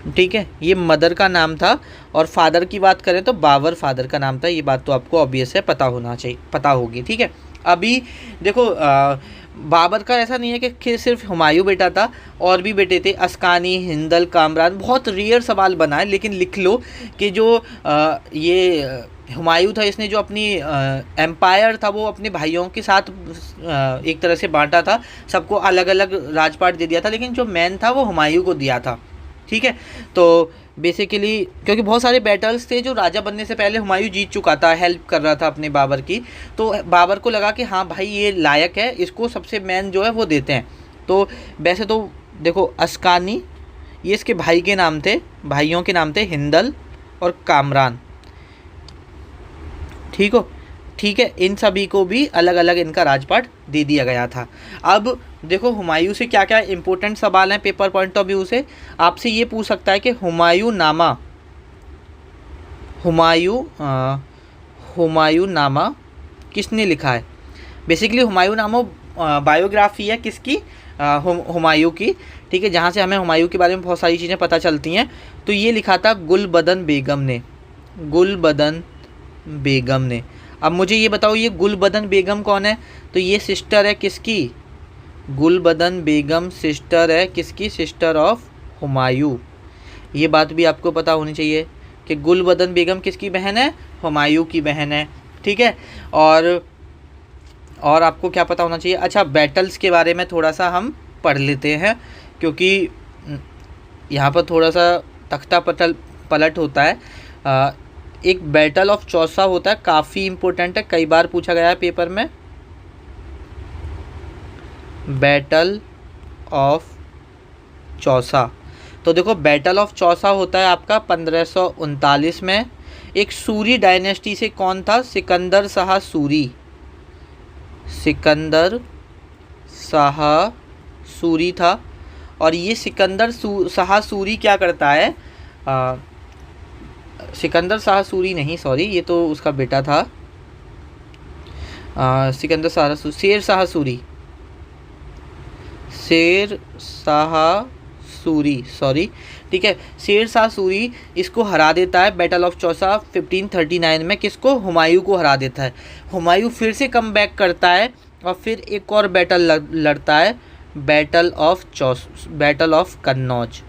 ठीक है, ये मदर का नाम था। और फादर की बात करें तो बाबर फादर का नाम था। ये बात तो आपको ऑब्वियस है, पता होना चाहिए, पता होगी। ठीक है, अभी देखो बाबर का ऐसा नहीं है कि सिर्फ हुमायूं बेटा था, और भी बेटे थे, अस्कानी, हिंदल, कामरान। बहुत रेयर सवाल बना है, लेकिन लिख लो कि जो ये हुमायूं था, इसने जो अपनी एम्पायर था वो अपने भाइयों के साथ एक तरह से बांटा था, सबको अलग अलग राजपाट दे दिया था, लेकिन जो मैन था वो हुमायूं को दिया था। ठीक है, तो बेसिकली क्योंकि बहुत सारे बैटल्स थे जो राजा बनने से पहले हुमायूं जीत चुका था, हेल्प कर रहा था अपने बाबर की। तो बाबर को लगा कि हाँ भाई ये लायक है, इसको सबसे मैन जो है वो देते हैं। तो वैसे तो देखो, अस्कानी ये इसके भाई के नाम थे, भाइयों के नाम थे हिंदल और कामरान। ठीक हो, ठीक है, इन सभी को भी अलग अलग इनका राजपाट दे दिया गया था। अब देखो हुमायूं से क्या क्या इंपॉर्टेंट सवाल हैं पेपर पॉइंट ऑफ व्यू से। आपसे ये पूछ सकता है कि हुमायूं नामा, हुमायूं नामा किसने लिखा है? बेसिकली हुमायूं नामा बायोग्राफी है किसकी? हुमायूं की। ठीक है, जहाँ से हमें हुमायूं के बारे में बहुत सारी चीज़ें पता चलती हैं। तो ये लिखा था गुलबदन बेगम ने, गुलबदन बेगम ने। अब मुझे ये बताओ, ये गुलबदन बेगम कौन है? तो ये सिस्टर है किसकी? गुलबदन बेगम सिस्टर है किसकी? Sister of Humayun. ये बात भी आपको पता होनी चाहिए कि गुलबदन बेगम किसकी बहन है? हुमायूं की बहन है। ठीक है, और आपको क्या पता होना चाहिए? अच्छा, बैटल्स के बारे में थोड़ा सा हम पढ़ लेते हैं, क्योंकि यहाँ पर थोड़ा सा तख्ता पलट होता है। एक बैटल ऑफ चौसा होता है, काफ़ी इम्पोर्टेंट है, कई बार पूछा गया है पेपर में। बैटल ऑफ चौसा, तो देखो बैटल ऑफ चौसा होता है आपका 1539 में। एक सूरी डायनेस्टी से कौन था? सिकंदर शाह सूरी, सिकंदर शाह सूरी था। और ये सिकंदर शाह सूरी क्या करता है? सिकंदर शाह सूरी नहीं, सॉरी, ये तो उसका बेटा था। सिकंदर शाह शेर शाह सूरी, शेर शाह सूरी, सॉरी। ठीक है, शेर शाह सूरी इसको हरा देता है बैटल ऑफ चौसा 1539 में। किसको? हुमायूं को हरा देता है। हुमायूं फिर से कम बैक करता है और फिर एक और बैटल लड़ता है, battle of Kannauj.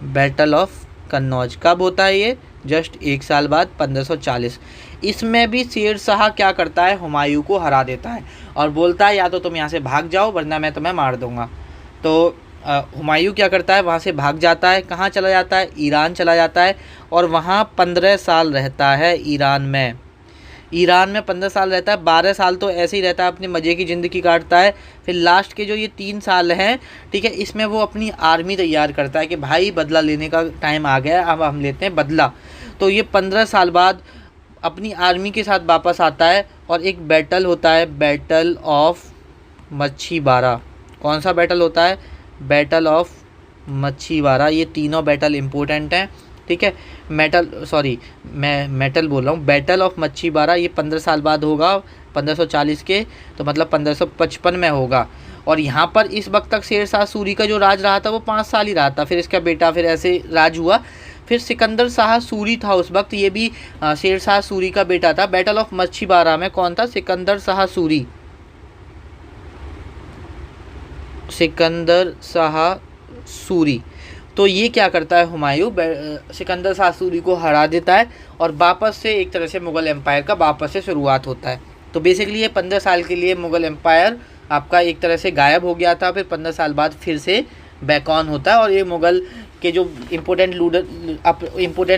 Battle of Kannauj कब होता है? ये जस्ट एक साल बाद 1540। इसमें भी शेर शाह क्या करता है? हुमायूं को हरा देता है और बोलता है या तो तुम यहाँ से भाग जाओ वरना मैं तुम्हें मार दूंगा। तो हुमायूं क्या करता है? वहाँ से भाग जाता है। कहाँ चला जाता है? ईरान चला जाता है और वहाँ 15 साल रहता है। ईरान में 15 साल रहता है। 12 साल तो ऐसे ही रहता है, अपनी मज़े की ज़िंदगी काटता है। फिर लास्ट के जो ये 3 साल हैं, ठीक है, इसमें वो अपनी आर्मी तैयार करता है कि भाई बदला लेने का टाइम आ गया है, अब हम लेते हैं बदला। तो ये 15 साल बाद अपनी आर्मी के साथ वापस आता है और एक बैटल होता है, बैटल ऑफ मच्छीबारा। कौन सा बैटल होता है? Battle of Machhiwara. ये तीनों बैटल इम्पोर्टेंट हैं। ठीक है, मैं मेटल बोल रहा हूँ। बैटल ऑफ मच्छीबारा ये 15 साल बाद होगा, 1540 के, तो मतलब 1555 में होगा। और यहाँ पर इस वक्त तक शेर शाह सूरी का जो राज रहा था वो 5 साल ही रहा था। फिर इसका बेटा, फिर ऐसे राज हुआ। फिर सिकंदर शाह सूरी था उस वक्त, ये भी शेर शाह सूरी का बेटा था। बैटल ऑफ मच्छीबारा में कौन था? सिकंदर शाह सूरी, सिकंदर शाह सूरी। तो ये क्या करता है, हुमायूं सिकंदर शाह सूरी को हरा देता है और वापस से एक तरह से मुग़ल एम्पायर का वापस से शुरुआत होता है। तो बेसिकली ये 15 साल के लिए मुग़ल एम्पायर आपका एक तरह से गायब हो गया था, फिर 15 साल बाद फिर से बैक ऑन होता है। और ये मुग़ल के जो इम्पोर्टेंट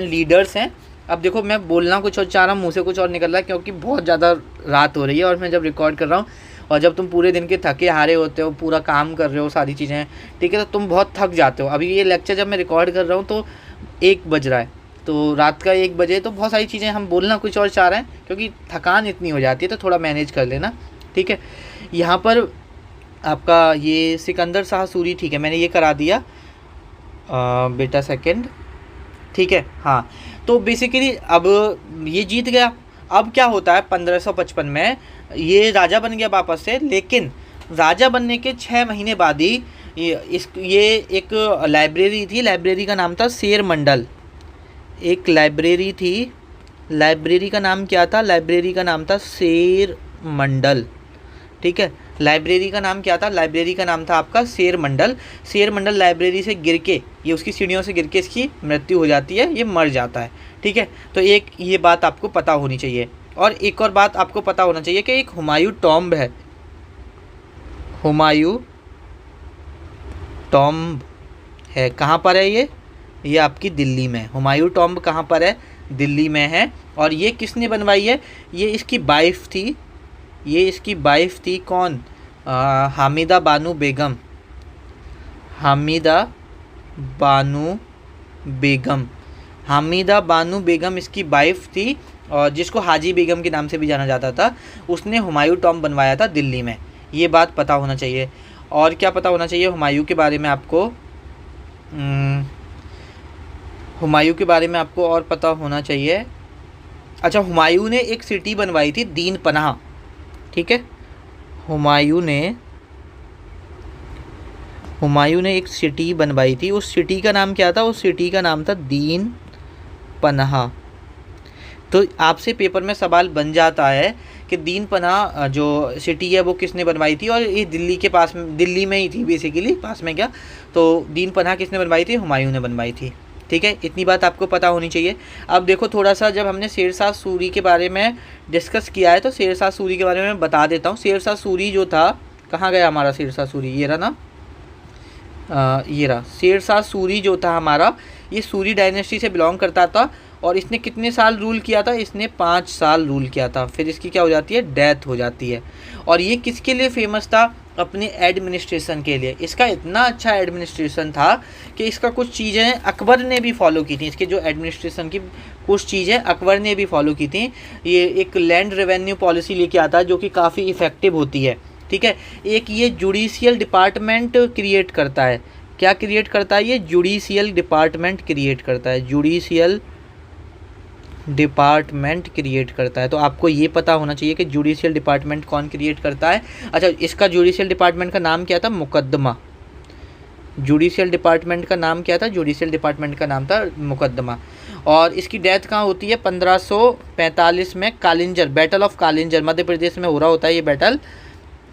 लीडर्स हैं, अब देखो मैं बोलना कुछ और चाह रहा हूँ, मुँह से कुछ और निकल रहा है, क्योंकि बहुत ज़्यादा रात हो रही है और मैं जब रिकॉर्ड कर रहा हूँ और जब तुम पूरे दिन के थके हारे होते हो, पूरा काम कर रहे हो, सारी चीज़ें, ठीक है, तो तुम बहुत थक जाते हो। अभी ये लेक्चर जब मैं रिकॉर्ड कर रहा हूँ तो 1 बज रहा है, तो रात का 1 बजे, तो बहुत सारी चीज़ें हम बोलना कुछ और चाह रहे हैं, क्योंकि थकान इतनी हो जाती है, तो थोड़ा मैनेज कर लेना, ठीक है। यहाँ पर आपका ये सिकंदर शाह सूरी, ठीक है, मैंने ये करा दिया बेटा सेकंड, ठीक है, हाँ। तो बेसिकली अब ये जीत गया। अब क्या होता है, 1555 में ये राजा बन गया वापस से, लेकिन राजा बनने के 6 महीने बाद ही ये एक लाइब्रेरी थी, लाइब्रेरी का नाम था शेर मंडल। एक लाइब्रेरी थी, लाइब्रेरी का नाम क्या था, लाइब्रेरी का नाम था शेर मंडल, ठीक है। लाइब्रेरी का नाम क्या था, लाइब्रेरी का नाम था आपका शेर मंडल। शेर मंडल लाइब्रेरी से गिर के, ये उसकी सीढ़ियों से गिर के इसकी मृत्यु हो जाती है, ये मर जाता है, ठीक है। तो एक ये बात आपको पता होनी चाहिए। और एक और बात आपको पता होना चाहिए कि एक हुमायूं टॉम्ब है, हुमायूं टॉम्ब है, कहाँ पर है ये आपकी दिल्ली में। हुमायूं टॉम्ब कहाँ पर है, दिल्ली में है। और ये किसने बनवाई है, ये इसकी वाइफ थी, ये इसकी वाइफ थी कौन, हामिदा बानो बेगम, हामिदा बानो बेगम, हामिदा बानो बेगम इसकी वाइफ थी, और जिसको हाजी बेगम के नाम से भी जाना जाता था। उसने हुमायूं टॉम्ब बनवाया था दिल्ली में, ये बात पता होना चाहिए। और क्या पता होना चाहिए हुमायूं के बारे में आपको, हुमायूं के बारे में आपको और पता होना चाहिए। अच्छा, हुमायूं ने एक सिटी बनवाई थी दीन पनाह, ठीक है। हुमायूं ने एक सिटी बनवाई थी, उस सिटी का नाम क्या था, उस सिटी का नाम था दीन पनाह। तो आपसे पेपर में सवाल बन जाता है कि दीन पनाह जो सिटी है वो किसने बनवाई थी, और ये दिल्ली के पास में, दिल्ली में ही थी बेसिकली, पास में क्या, तो दीन पनाह किसने बनवाई थी, हुमायूं ने बनवाई थी, ठीक है। इतनी बात आपको पता होनी चाहिए। अब देखो थोड़ा सा, जब हमने शेर शाह सूरी के बारे में डिस्कस किया है, तो शेर शाह सूरी के बारे में बता देता हूँ। शेर शाह सूरी जो था, कहाँ गया हमारा शेर शाह सूरी, ये रहा ना, ये रहा। शेर शाह सूरी जो था हमारा, ये सूरी डायनेस्टी से बिलोंग करता था, और इसने कितने साल रूल किया था, इसने 5 साल रूल किया था। फिर इसकी क्या हो जाती है, डेथ हो जाती है। और ये किसके लिए फेमस था, अपने एडमिनिस्ट्रेशन के लिए। इसका इतना अच्छा एडमिनिस्ट्रेशन था कि इसका कुछ चीज़ें अकबर ने भी फॉलो की थी, इसके जो एडमिनिस्ट्रेशन की कुछ चीज़ें अकबर ने भी फॉलो की थी। ये एक लैंड रेवेन्यू पॉलिसी लेके आता है जो कि काफ़ी इफ़ेक्टिव होती है, ठीक है। एक ये जुडिशियल डिपार्टमेंट क्रिएट करता है, क्या क्रिएट करता है, ये जुडिशियल डिपार्टमेंट क्रिएट करता है, जुडिशियल डिपार्टमेंट क्रिएट करता है। तो आपको ये पता होना चाहिए कि जुडिशियल डिपार्टमेंट कौन क्रिएट करता है। अच्छा, इसका जुडिशियल डिपार्टमेंट का नाम क्या था, मुकदमा। जुडिशियल डिपार्टमेंट का नाम क्या था, जुडिशियल डिपार्टमेंट का नाम था मुकदमा। और इसकी डेथ कहाँ होती है, 1545 में कालिंजर, बैटल ऑफ कालिंजर, मध्य प्रदेश में हो रहा होता है ये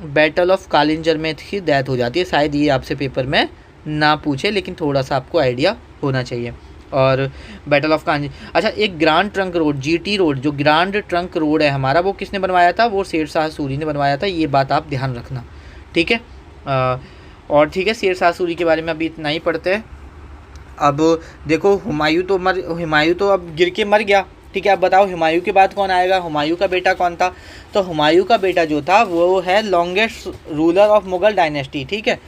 बैटल ऑफ कालिंजर में इसकी डेथ हो जाती है। शायद ये आपसे पेपर में ना पूछे, लेकिन थोड़ा सा आपको आइडिया होना चाहिए। और बैटल ऑफ कांजी, अच्छा, एक grand trunk road, GT road, जो ग्रांड ट्रंक रोड है हमारा, वो किसने बनवाया था, वो शेर शाह सूरी ने बनवाया था। ये बात आप ध्यान रखना, ठीक है। और ठीक है, शेर शाह सूरी के बारे में अभी इतना ही पढ़ते हैं। अब देखो, हुमायूं तो अब गिर के मर गया, ठीक है। अब बताओ हुमायूं के बाद कौन आएगा, हुमायूं का बेटा कौन था। तो हुमायूं का बेटा जो था वो है longest ruler of Mughal dynasty, ठीक है।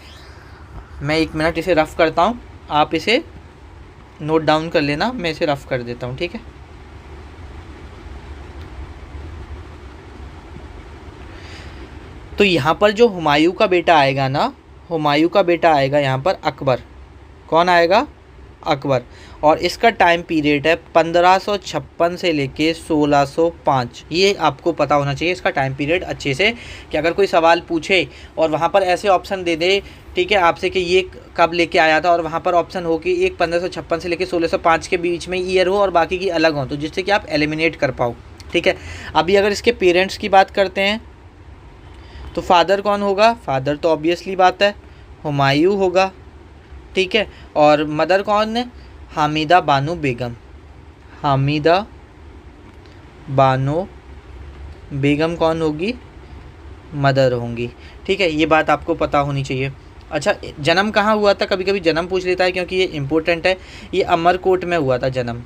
मैं 1 मिनट इसे रफ़ करता हूँ, आप इसे नोट डाउन कर लेना, मैं इसे रफ़ कर देता हूँ, ठीक है। तो यहाँ पर जो हुमायूं का बेटा आएगा ना, हुमायूं का बेटा आएगा यहाँ पर अकबर। कौन आएगा, अकबर। और इसका टाइम पीरियड है 1556 से लेके 1605। ये आपको पता होना चाहिए इसका टाइम पीरियड अच्छे से, कि अगर कोई सवाल पूछे और वहाँ पर ऐसे ऑप्शन दे दे, ठीक है, आपसे कि ये कब लेके आया था, और वहाँ पर ऑप्शन हो कि एक 1556 से लेके 1605 के बीच में ईयर हो और बाकी की अलग हो, तो जिससे कि आप एलिमिनेट कर पाओ, ठीक है। अभी अगर इसके पेरेंट्स की बात करते हैं तो फादर कौन होगा, फादर तो ऑब्वियसली बात है हुमायूं होगा, ठीक है। और मदर कौन है? हामिदा बानो बेगम। हामिदा बानो बेगम कौन होगी? मदर होंगी। ठीक है, ये बात आपको पता होनी चाहिए। अच्छा, जन्म कहाँ हुआ था? कभी कभी जन्म पूछ लेता है क्योंकि ये इम्पोर्टेंट है। ये अमरकोट में हुआ था जन्म।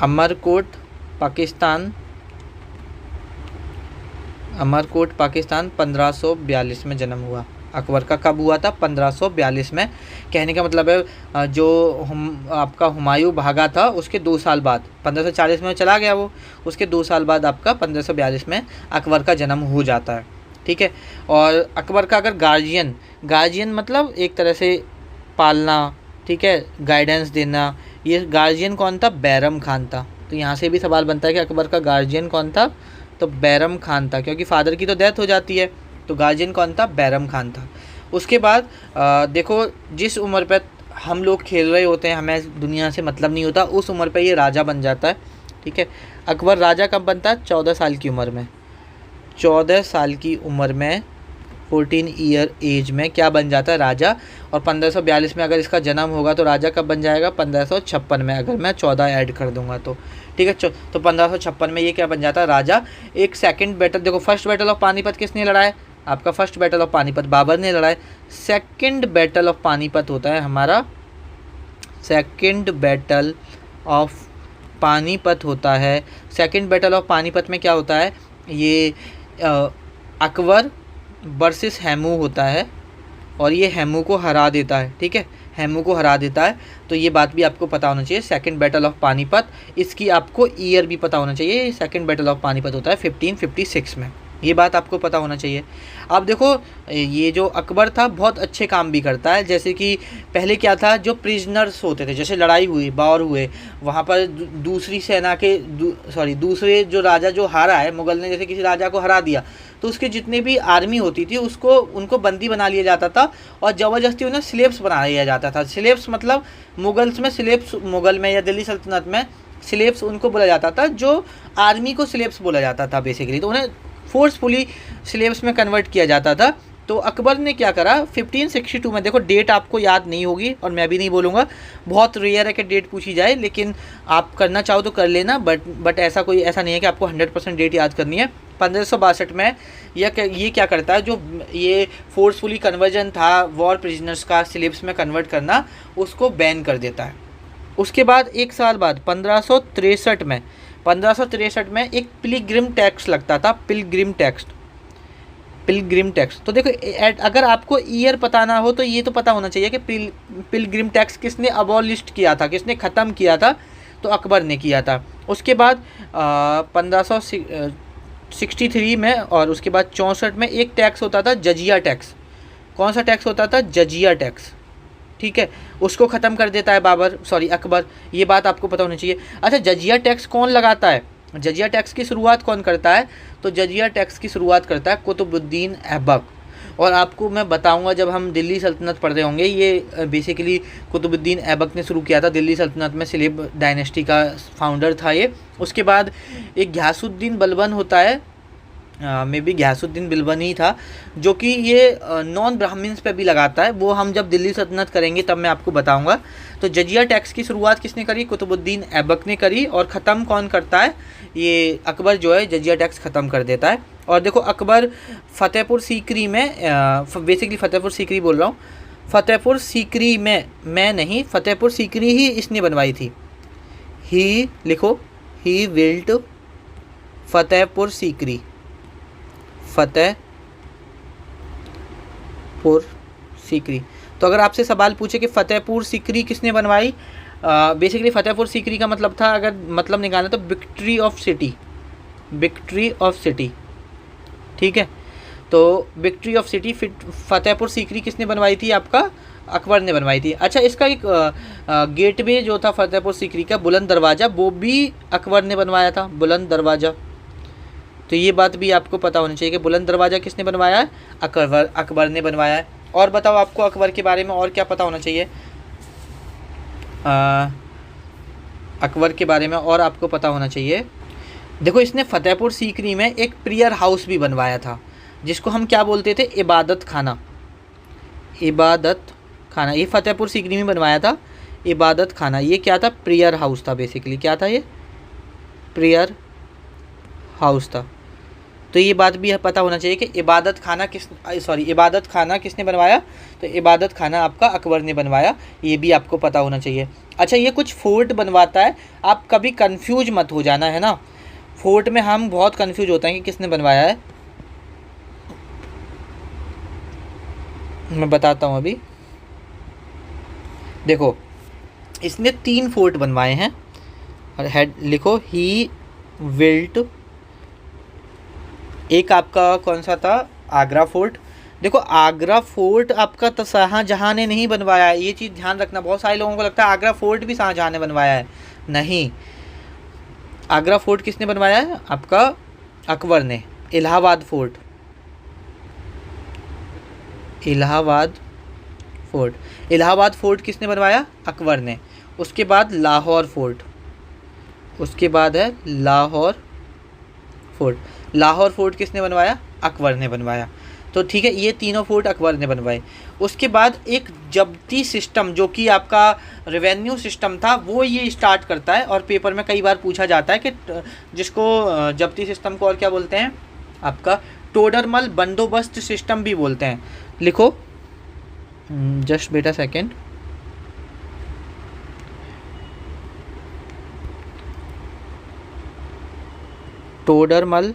अमरकोट पाकिस्तान। अमरकोट पाकिस्तान 1542 में जन्म हुआ अकबर का। कब हुआ था? 1542 में। कहने का मतलब है जो आपका हुमायूं भागा था उसके 2 साल बाद, 1540 में चला गया वो, उसके 2 साल बाद आपका 1542 में अकबर का जन्म हो जाता है। ठीक है। और अकबर का अगर गार्जियन, गार्जियन मतलब एक तरह से पालना, ठीक है, गाइडेंस देना, ये गार्जियन कौन था? बैरम खान था। तो यहाँ से भी सवाल बनता है कि अकबर का गार्जियन कौन था? तो बैरम खान था, क्योंकि फादर की तो डेथ हो जाती है, तो गार्जियन कौन था? बैरम खान था। उसके बाद देखो, जिस उम्र पर हम लोग खेल रहे होते हैं, हमें दुनिया से मतलब नहीं होता, उस उम्र पर ये राजा बन जाता है। ठीक है। अकबर राजा कब बनता है? 14 साल की उम्र में। 14 साल की उम्र में, 14 ईयर एज में क्या बन जाता है? राजा। और 1542 में अगर इसका जन्म होगा तो राजा कब बन जाएगा? 1556 में, अगर मैं 14 ऐड कर दूंगा तो। ठीक है। तो 1556 में ये क्या बन जाता है? राजा। एक सेकंड बैटल, देखो फर्स्ट बैटल ऑफ पानीपत किसने लड़ा है? आपका first battle of Panipat Babur ने लड़ा है। सेकंड बैटल ऑफ पानीपत होता है हमारा, सेकंड बैटल ऑफ पानीपत होता है। सेकंड बैटल ऑफ पानीपत में क्या होता है? ये अकबर वर्सेस हेमू होता है, और ये हेमू को हरा देता है। ठीक है, हेमू को हरा देता है। तो ये बात भी आपको पता होना चाहिए, सेकंड बैटल ऑफ पानीपत। इसकी आपको ईयर भी पता होना चाहिए। सेकंड बैटल ऑफ पानीपत होता है 1556 में, ये बात आपको पता होना चाहिए। अब देखो, ये जो अकबर था बहुत अच्छे काम भी करता है। जैसे कि पहले क्या था, जो प्रिजनर्स होते थे, जैसे लड़ाई हुई, वॉर हुए, वहाँ पर दूसरी सेना के दूसरे जो राजा जो हारा है, मुगल ने जैसे किसी राजा को हरा दिया, तो उसके जितने भी आर्मी होती थी उसको उनको बंदी बना लिया जाता था, और ज़बरदस्ती उन्हें स्लेव्स बना लिया जाता था। स्लेव्स मतलब मुगल्स में स्लेव्स, मुगल में या दिल्ली सल्तनत में स्लेव्स उनको बोला जाता था, जो आर्मी को स्लेव्स बोला जाता था बेसिकली। तो उन्हें फोर्सफुली स्लेव्स में कन्वर्ट किया जाता था। तो अकबर ने क्या करा 1562 में, देखो डेट आपको याद नहीं होगी और मैं भी नहीं बोलूँगा, बहुत रेयर है कि डेट पूछी जाए, लेकिन आप करना चाहो तो कर लेना, बट ऐसा नहीं है कि आपको 100% डेट याद करनी है। 1562 में ये क्या करता है, जो ये फोर्सफुली कन्वर्जन था वॉर प्रिजनर्स का स्लेव्स में कन्वर्ट करना, उसको बैन कर देता है। उसके बाद 1 साल बाद 1563 में एक पिलग्रिम टैक्स लगता था, पिलग्रिम टैक्स। तो देखो, अगर आपको ईयर पता ना हो तो ये तो पता होना चाहिए कि पिलग्रिम टैक्स किसने अबॉलिश किया था, किसने ख़त्म किया था? तो अकबर ने किया था। उसके बाद 1563 में और उसके बाद 64 में एक टैक्स होता था, जजिया टैक्स। कौन सा टैक्स होता था? जजिया टैक्स। ठीक है, उसको ख़त्म कर देता है अकबर। ये बात आपको पता होनी चाहिए। अच्छा, जजिया टैक्स कौन लगाता है? जजिया टैक्स की शुरुआत कौन करता है? तो जजिया टैक्स की शुरुआत करता है कुतुबुद्दीन ऐबक। और आपको मैं बताऊंगा जब हम दिल्ली सल्तनत पढ़ रहे होंगे, ये बेसिकली कुतुबुद्दीन ऐबक ने शुरू किया था दिल्ली सल्तनत में, सिलेब डायनेस्टी का फाउंडर था ये। उसके बाद एक घियासुद्दीन बलबन होता है, मे बी घियासुद्दीन बिलबन ही था, जो कि ये नॉन ब्राह्मण्स पे भी लगाता है। वो हम जब दिल्ली सल्तनत करेंगे तब मैं आपको बताऊंगा। तो जजिया टैक्स की शुरुआत किसने करी? कुतुबुद्दीन ऐबक ने करी। और ख़त्म कौन करता है? ये अकबर जो है जजिया टैक्स ख़त्म कर देता है। और देखो, अकबर फ़तेहपुर सीकरी में, बेसिकली फ़तेहपुर सीकरी बोल रहा हूँ, फ़तेहपुर सीकरी में, मैं नहीं, फ़तेहपुर सीकरी ही इसने बनवाई थी। ही लिखो, ही बिल्ट फ़तेहपुर सीकरी, फ़तेहपुर सीकरी। तो अगर आपसे सवाल पूछे कि फ़तेहपुर सीकरी किसने बनवाई, बेसिकली फ़तेहपुर सीकरी का मतलब था, अगर मतलब निकालना तो विक्ट्री ऑफ सिटी। ठीक है, तो victory of city Fatehpur Sikri किसने बनवाई थी? आपका अकबर ने बनवाई थी। अच्छा, इसका एक गेटवे जो था फ़तेहपुर सीकरी का, बुलंद दरवाज़ा, वो भी अकबर ने बनवाया था, बुलंद दरवाज़ा। तो ये बात भी आपको पता होनी चाहिए कि बुलंद दरवाज़ा किसने बनवाया है? अकबर ने बनवाया है। और बताओ, आपको अकबर के बारे में और क्या पता होना चाहिए? अकबर के बारे में और आपको पता होना चाहिए, देखो, इसने फ़तेहपुर सीकरी में एक प्रेयर हाउस भी बनवाया था, जिसको हम क्या बोलते थे? इबादत खाना, ये फतेहपुर सीकरी में बनवाया था। इबादत खाना, ये क्या था? प्रेयर हाउस था बेसिकली। क्या था ये? प्रेयर हाउस था। तो ये बात भी पता होना चाहिए कि इबादत खाना किसने बनवाया? तो इबादत खाना आपका अकबर ने बनवाया, ये भी आपको पता होना चाहिए। अच्छा, ये कुछ फोर्ट बनवाता है, आप कभी कंफ्यूज मत हो जाना, है ना। फोर्ट में हम बहुत कंफ्यूज होते हैं कि किसने बनवाया है। मैं बताता हूँ अभी। देखो, इसने 3 फोर्ट बनवाए हैं। और हेड लिखो, ही बिल्ट। एक आपका कौन सा था? आगरा फोर्ट। देखो, आगरा फोर्ट आपका तो शाहजहाँ ने नहीं बनवाया है, ये चीज़ ध्यान रखना। बहुत सारे लोगों को लगता है आगरा फोर्ट भी शाहजहाँ ने बनवाया है, नहीं। आगरा फोर्ट किसने बनवाया है? आपका अकबर ने। इलाहाबाद फोर्ट, इलाहाबाद फोर्ट किसने बनवाया? अकबर ने। उसके बाद लाहौर फोर्ट, उसके बाद है लाहौर फोर्ट किसने बनवाया? अकबर ने बनवाया। तो ठीक है, ये तीनों फोर्ट अकबर ने बनवाए। उसके बाद एक जब्ती सिस्टम, जो कि आपका रेवेन्यू सिस्टम था, वो ये स्टार्ट करता है। और पेपर में कई बार पूछा जाता है कि जिसको जब्ती सिस्टम को और क्या बोलते हैं? आपका टोडरमल बंदोबस्त सिस्टम भी बोलते हैं। लिखो, जस्ट बेटा सेकेंड। टोडरमल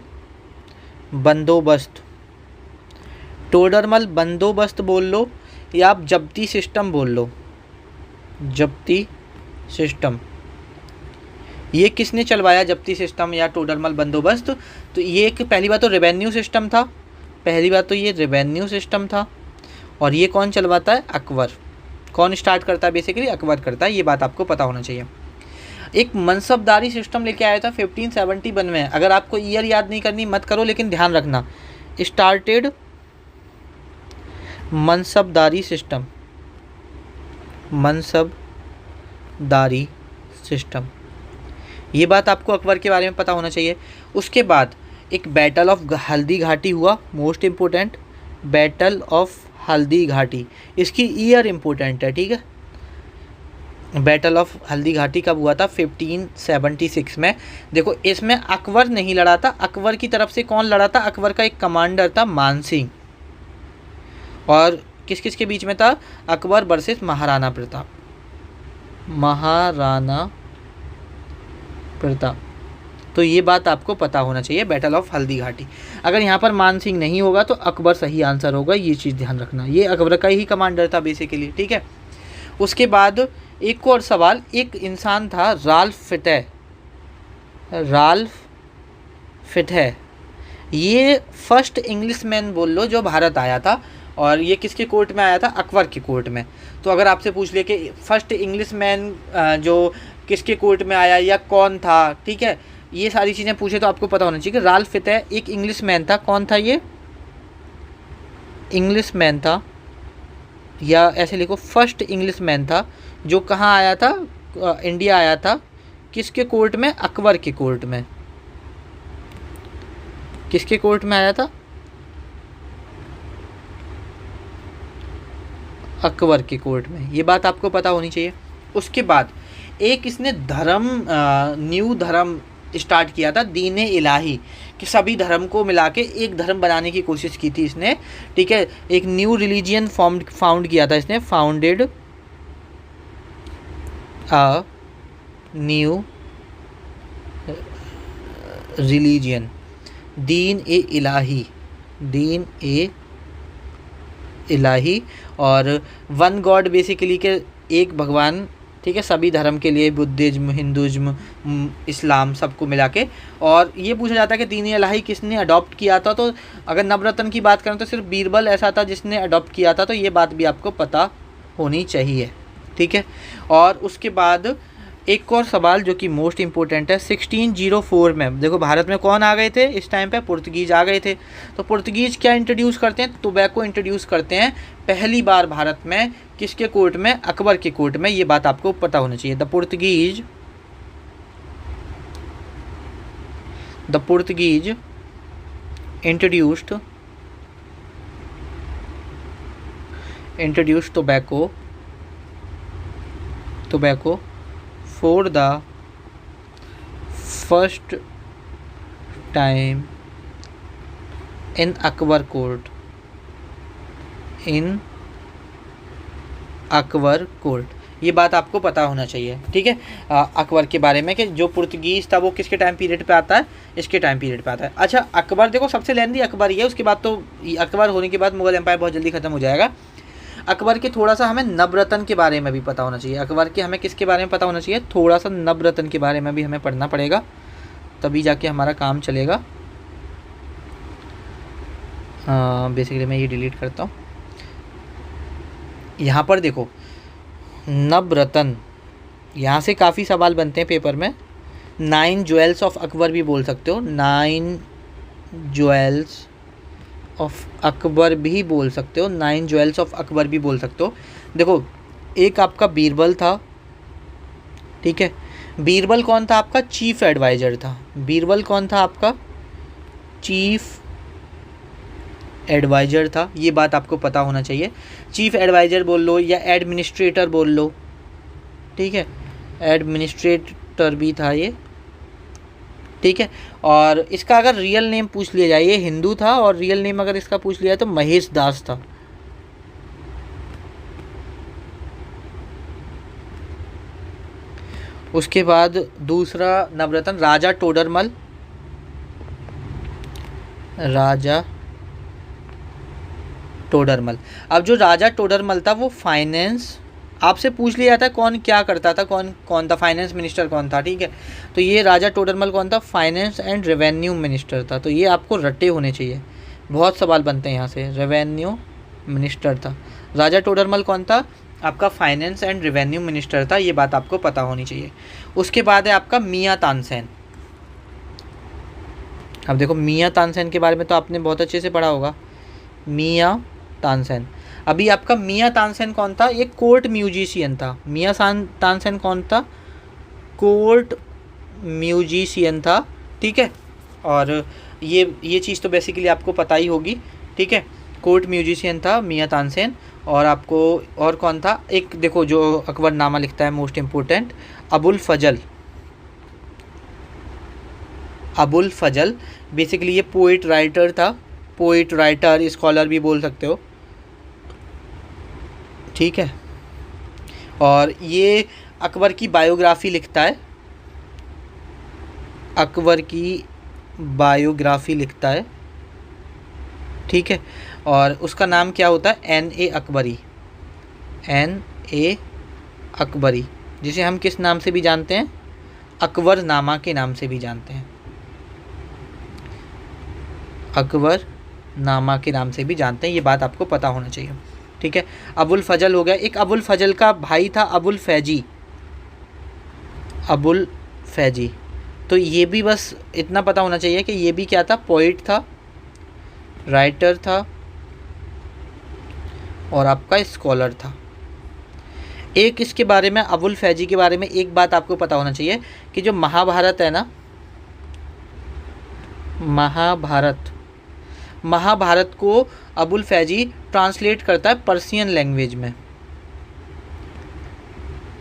बंदोबस्त बोल लो, या आप जब्ती सिस्टम बोल लो। जब्ती सिस्टम, ये किसने चलवाया? जब्ती सिस्टम या टोडरमल बंदोबस्त। तो ये एक, पहली बात तो रेवेन्यू सिस्टम था, और ये कौन चलवाता है? अकबर। कौन स्टार्ट करता है? बेसिकली अकबर करता है, ये बात आपको पता होना चाहिए। एक मनसबदारी सिस्टम लेके आया था 1571 में। अगर आपको ईयर याद नहीं करनी मत करो, लेकिन ध्यान रखना, स्टार्टेड मनसबदारी सिस्टम, ये बात आपको अकबर के बारे में पता होना चाहिए। उसके बाद एक बैटल ऑफ हल्दी घाटी हुआ, most important, battle of Haldi Ghati. इसकी ईयर इम्पोर्टेंट है, ठीक है। बैटल ऑफ हल्दी घाटी कब हुआ था? 1576 में। देखो, इसमें अकबर नहीं लड़ा था, अकबर की तरफ से कौन लड़ा था? अकबर का एक कमांडर था मानसिंह। और किस किस के बीच में था? अकबर वर्सेस महाराणा प्रताप। तो ये बात आपको पता होना चाहिए, बैटल ऑफ हल्दी घाटी। अगर यहाँ पर मानसिंह नहीं होगा तो अकबर सही आंसर होगा, ये चीज़ ध्यान रखना। ये अकबर का ही कमांडर था बेसिकली, ठीक है। उसके बाद एक और सवाल, एक इंसान था राल्फ फिटह। ये फर्स्ट इंग्लिशमैन बोल लो जो भारत आया था, और ये किसके कोर्ट में आया था? अकबर के कोर्ट में। तो अगर आपसे पूछ ले कि फर्स्ट इंग्लिशमैन जो किसके कोर्ट में आया या कौन था, ठीक है, ये सारी चीज़ें पूछे तो आपको पता होना चाहिए कि राल्फ फिटह एक इंग्लिशमैन था। कौन था ये? इंग्लिशमैन था, या ऐसे लिखो, फर्स्ट इंग्लिशमैन था जो कहाँ आया था? इंडिया आया था। किसके कोर्ट में? अकबर के कोर्ट में। किसके कोर्ट में आया था? अकबर के कोर्ट में। ये बात आपको पता होनी चाहिए। उसके बाद एक इसने न्यू धर्म स्टार्ट किया था, दीन इलाही, कि सभी धर्म को मिला के एक धर्म बनाने की कोशिश की थी इसने, ठीक है। एक न्यू रिलीजियन फाउंड किया था इसने, फाउंडेड अ न्यू रिलीजियन, दीन ए इलाही, और वन गॉड बेसिकली के एक भगवान, ठीक है, सभी धर्म के लिए, बुद्धिज्म, हिंदुज्म, इस्लाम, सबको मिला के। और ये पूछा जाता है कि दीन इलाही किसने अडॉप्ट किया था? तो अगर नवरत्न की बात करें तो सिर्फ बीरबल ऐसा था जिसने अडॉप्ट किया था, तो ये बात भी आपको पता होनी चाहिए, ठीक है। और उसके बाद एक और सवाल जो कि मोस्ट इम्पोर्टेंट है, 1604 में देखो भारत में कौन आ गए थे इस टाइम पे? पुर्तगीज आ गए थे। तो पुर्तगीज क्या इंट्रोड्यूस करते हैं? टोबैको इंट्रोड्यूस करते हैं पहली बार भारत में। किसके कोर्ट में? अकबर के कोर्ट में। ये बात आपको पता होनी चाहिए। The Portuguese introduced tobacco tobacco for the first time in Akbar court, in Akbar court. ये बात आपको पता होना चाहिए, ठीक है, अकबर के बारे में कि जो पुर्तगीज़ था वो किसके टाइम पीरियड पे आता है, इसके टाइम पीरियड पे आता है। अच्छा, अकबर देखो सबसे लेंदी अकबर ही है, उसके बाद तो अकबर होने के बाद मुगल एम्पायर बहुत जल्दी ख़त्म हो जाएगा। अकबर के थोड़ा सा हमें नवरत्न के बारे में भी पता होना चाहिए। अकबर के हमें किसके बारे में पता होना चाहिए, थोड़ा सा नवरत्न के बारे में भी हमें पढ़ना पड़ेगा, तभी जाके हमारा काम चलेगा। बेसिकली मैं ये डिलीट करता हूँ। यहाँ पर देखो नवरत्न, यहाँ से काफ़ी सवाल बनते हैं पेपर में। 9 ज्वेल्स ऑफ अकबर भी बोल सकते हो, 9 ज्वेल्स ऑफ अकबर भी बोल सकते हो, 9 ज्वेल्स ऑफ अकबर भी बोल सकते हो। देखो एक आपका बीरबल था, ठीक है, बीरबल कौन था आपका, चीफ एडवाइज़र था। बीरबल कौन था आपका, चीफ एडवाइज़र था, ये बात आपको पता होना चाहिए। चीफ एडवाइज़र बोल लो या एडमिनिस्ट्रेटर बोल लो, ठीक है, एडमिनिस्ट्रेटर भी था ये, ठीक है। और इसका अगर रियल नेम पूछ लिया जाए, ये हिंदू था और रियल नेम अगर इसका पूछ लिया तो महेश दास था। उसके बाद दूसरा नवरत्न राजा टोडरमल, राजा टोडरमल। अब जो राजा टोडरमल था वो फाइनेंस, आपसे पूछ लिया जाता है कौन क्या करता था, कौन था फाइनेंस मिनिस्टर कौन था, ठीक है। तो ये राजा टोडरमल कौन था, फाइनेंस एंड रेवेन्यू मिनिस्टर था। तो ये आपको रट्टे होने चाहिए, बहुत सवाल बनते हैं यहाँ से। रेवेन्यू मिनिस्टर था राजा टोडरमल, कौन था आपका, फाइनेंस एंड रेवेन्यू मिनिस्टर था, ये बात आपको पता होनी चाहिए। उसके बाद है आपका मियाँ तानसेन। अब देखो मियाँ तानसेन के बारे में तो आपने बहुत अच्छे से पढ़ा होगा, मियाँ तानसेन। अभी आपका मियाँ तानसेन कौन था, ये कोर्ट म्यूजिशियन था। मियाँ तानसेन कौन था, कोर्ट म्यूजिशियन था, ठीक है। और ये चीज़ तो बेसिकली आपको पता ही होगी, ठीक है, कोर्ट म्यूजिशियन था मियाँ तानसेन। और आपको और कौन था, एक देखो जो अकबरनामा लिखता है मोस्ट इम्पोर्टेंट, अबुल फजल। अबुल फजल बेसिकली ये पोइट राइटर था, पोइट राइटर स्कॉलर भी बोल सकते हो, ठीक है। और ये अकबर की बायोग्राफ़ी लिखता है, अकबर की बायोग्राफ़ी लिखता है, ठीक है। और उसका नाम क्या होता है, N.A. अकबरी, N.A. अकबरी, जिसे हम किस नाम से भी जानते हैं, अकबरनामा के नाम से भी जानते हैं, अकबरनामा के नाम से भी जानते हैं, ये बात आपको पता होना चाहिए, ठीक है। अबुल फजल हो गया। एक अबुल फजल का भाई था अबुल फैजी, अबुल फैजी। तो ये भी बस इतना पता होना चाहिए कि ये भी क्या था, पोइट था, राइटर था और आपका स्कॉलर था। एक इसके बारे में, अबुल फैजी के बारे में एक बात आपको पता होना चाहिए कि जो महाभारत है ना, महाभारत को अबुल फैजी ट्रांसलेट करता है पर्शियन लैंग्वेज में,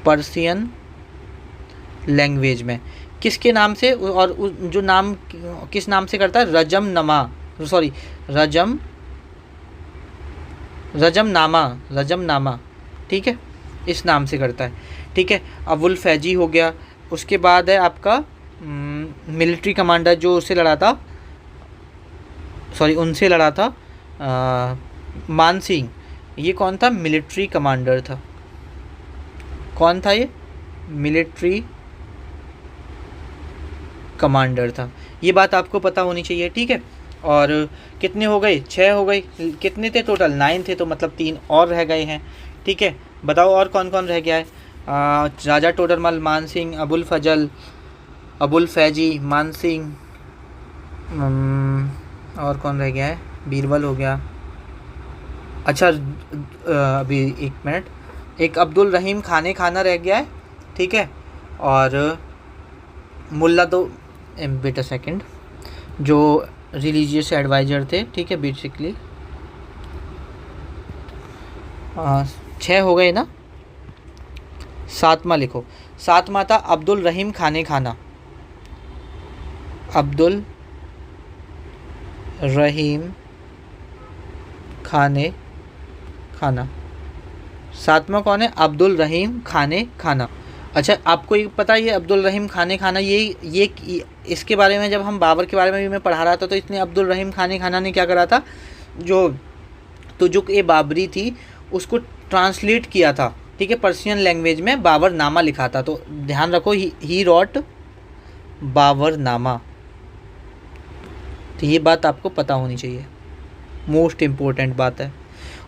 पर्शियन लैंग्वेज में, किसके नाम से, और जो नाम किस नाम से करता है, रजमनामा, ठीक है, इस नाम से करता है, ठीक है। अबुल फैजी हो गया। उसके बाद है आपका मिलिट्री कमांडर जो उससे लड़ा था, उनसे लड़ा था, मान सिंह। ये कौन था, मिलिट्री कमांडर था, कौन था ये, मिलिट्री कमांडर था, ये बात आपको पता होनी चाहिए, ठीक है। और कितने हो गए, 6 हो गए, कितने थे टोटल, 9 थे, तो मतलब 3 और रह गए हैं, ठीक है। बताओ और कौन कौन रह गया है, राजा टोडरमल, मान सिंह, अबुल फजल, अबुल फैजी, मान सिंह, और कौन रह गया है, बीरबल हो गया। अच्छा अभी एक मिनट, एक अब्दुल रहीम खाना रह गया है, ठीक है। और मुल्ला तो वेट अ सेकंड, जो रिलीजियस एडवाइज़र थे, ठीक है, बेसिकली 6 हो गए ना, सातवां लिखो। सातवां था अब्दुल रहीम खाने खाना। अब्दुल रहीम खाने खाना। सातवां कौन है? अब्दुल रहीम खाने खाना। अच्छा, आपको ये पता है ये अब्दुल रहीम खाने खाना, ये इसके बारे में जब हम बाबर के बारे में भी मैं पढ़ा रहा था तो इसने अब्दुल रहीम खाने खाना ने क्या करा था, जो तुजुक ए बाबरी थी उसको ट्रांसलेट किया था, ठीक है, पर्शियन लैंग्वेज में बाबरनामा लिखा था। तो ध्यान रखो, ही रॉट बाबरनामा। तो ये बात आपको पता होनी चाहिए, मोस्ट इम्पोर्टेंट बात है।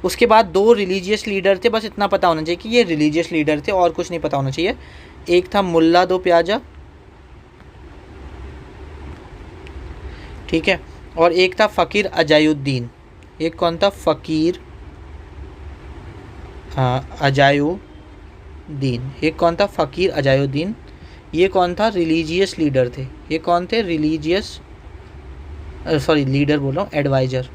उसके बाद दो रिलीजियस लीडर थे, बस इतना पता होना चाहिए कि ये रिलीजियस लीडर थे, और कुछ नहीं पता होना चाहिए। एक था मुल्ला दो प्याजा, ठीक है, और एक था फ़कीर अजायुद्दीन। एक कौन था? फ़कीर अजायुद्दीन। एक कौन था? फ़कीर अजायुद्दीन। ये कौन था? रिलीजियस लीडर थे। ये कौन थे? रिलीजियस, सॉरी लीडर बोल रहा हूँ, एडवाइज़र।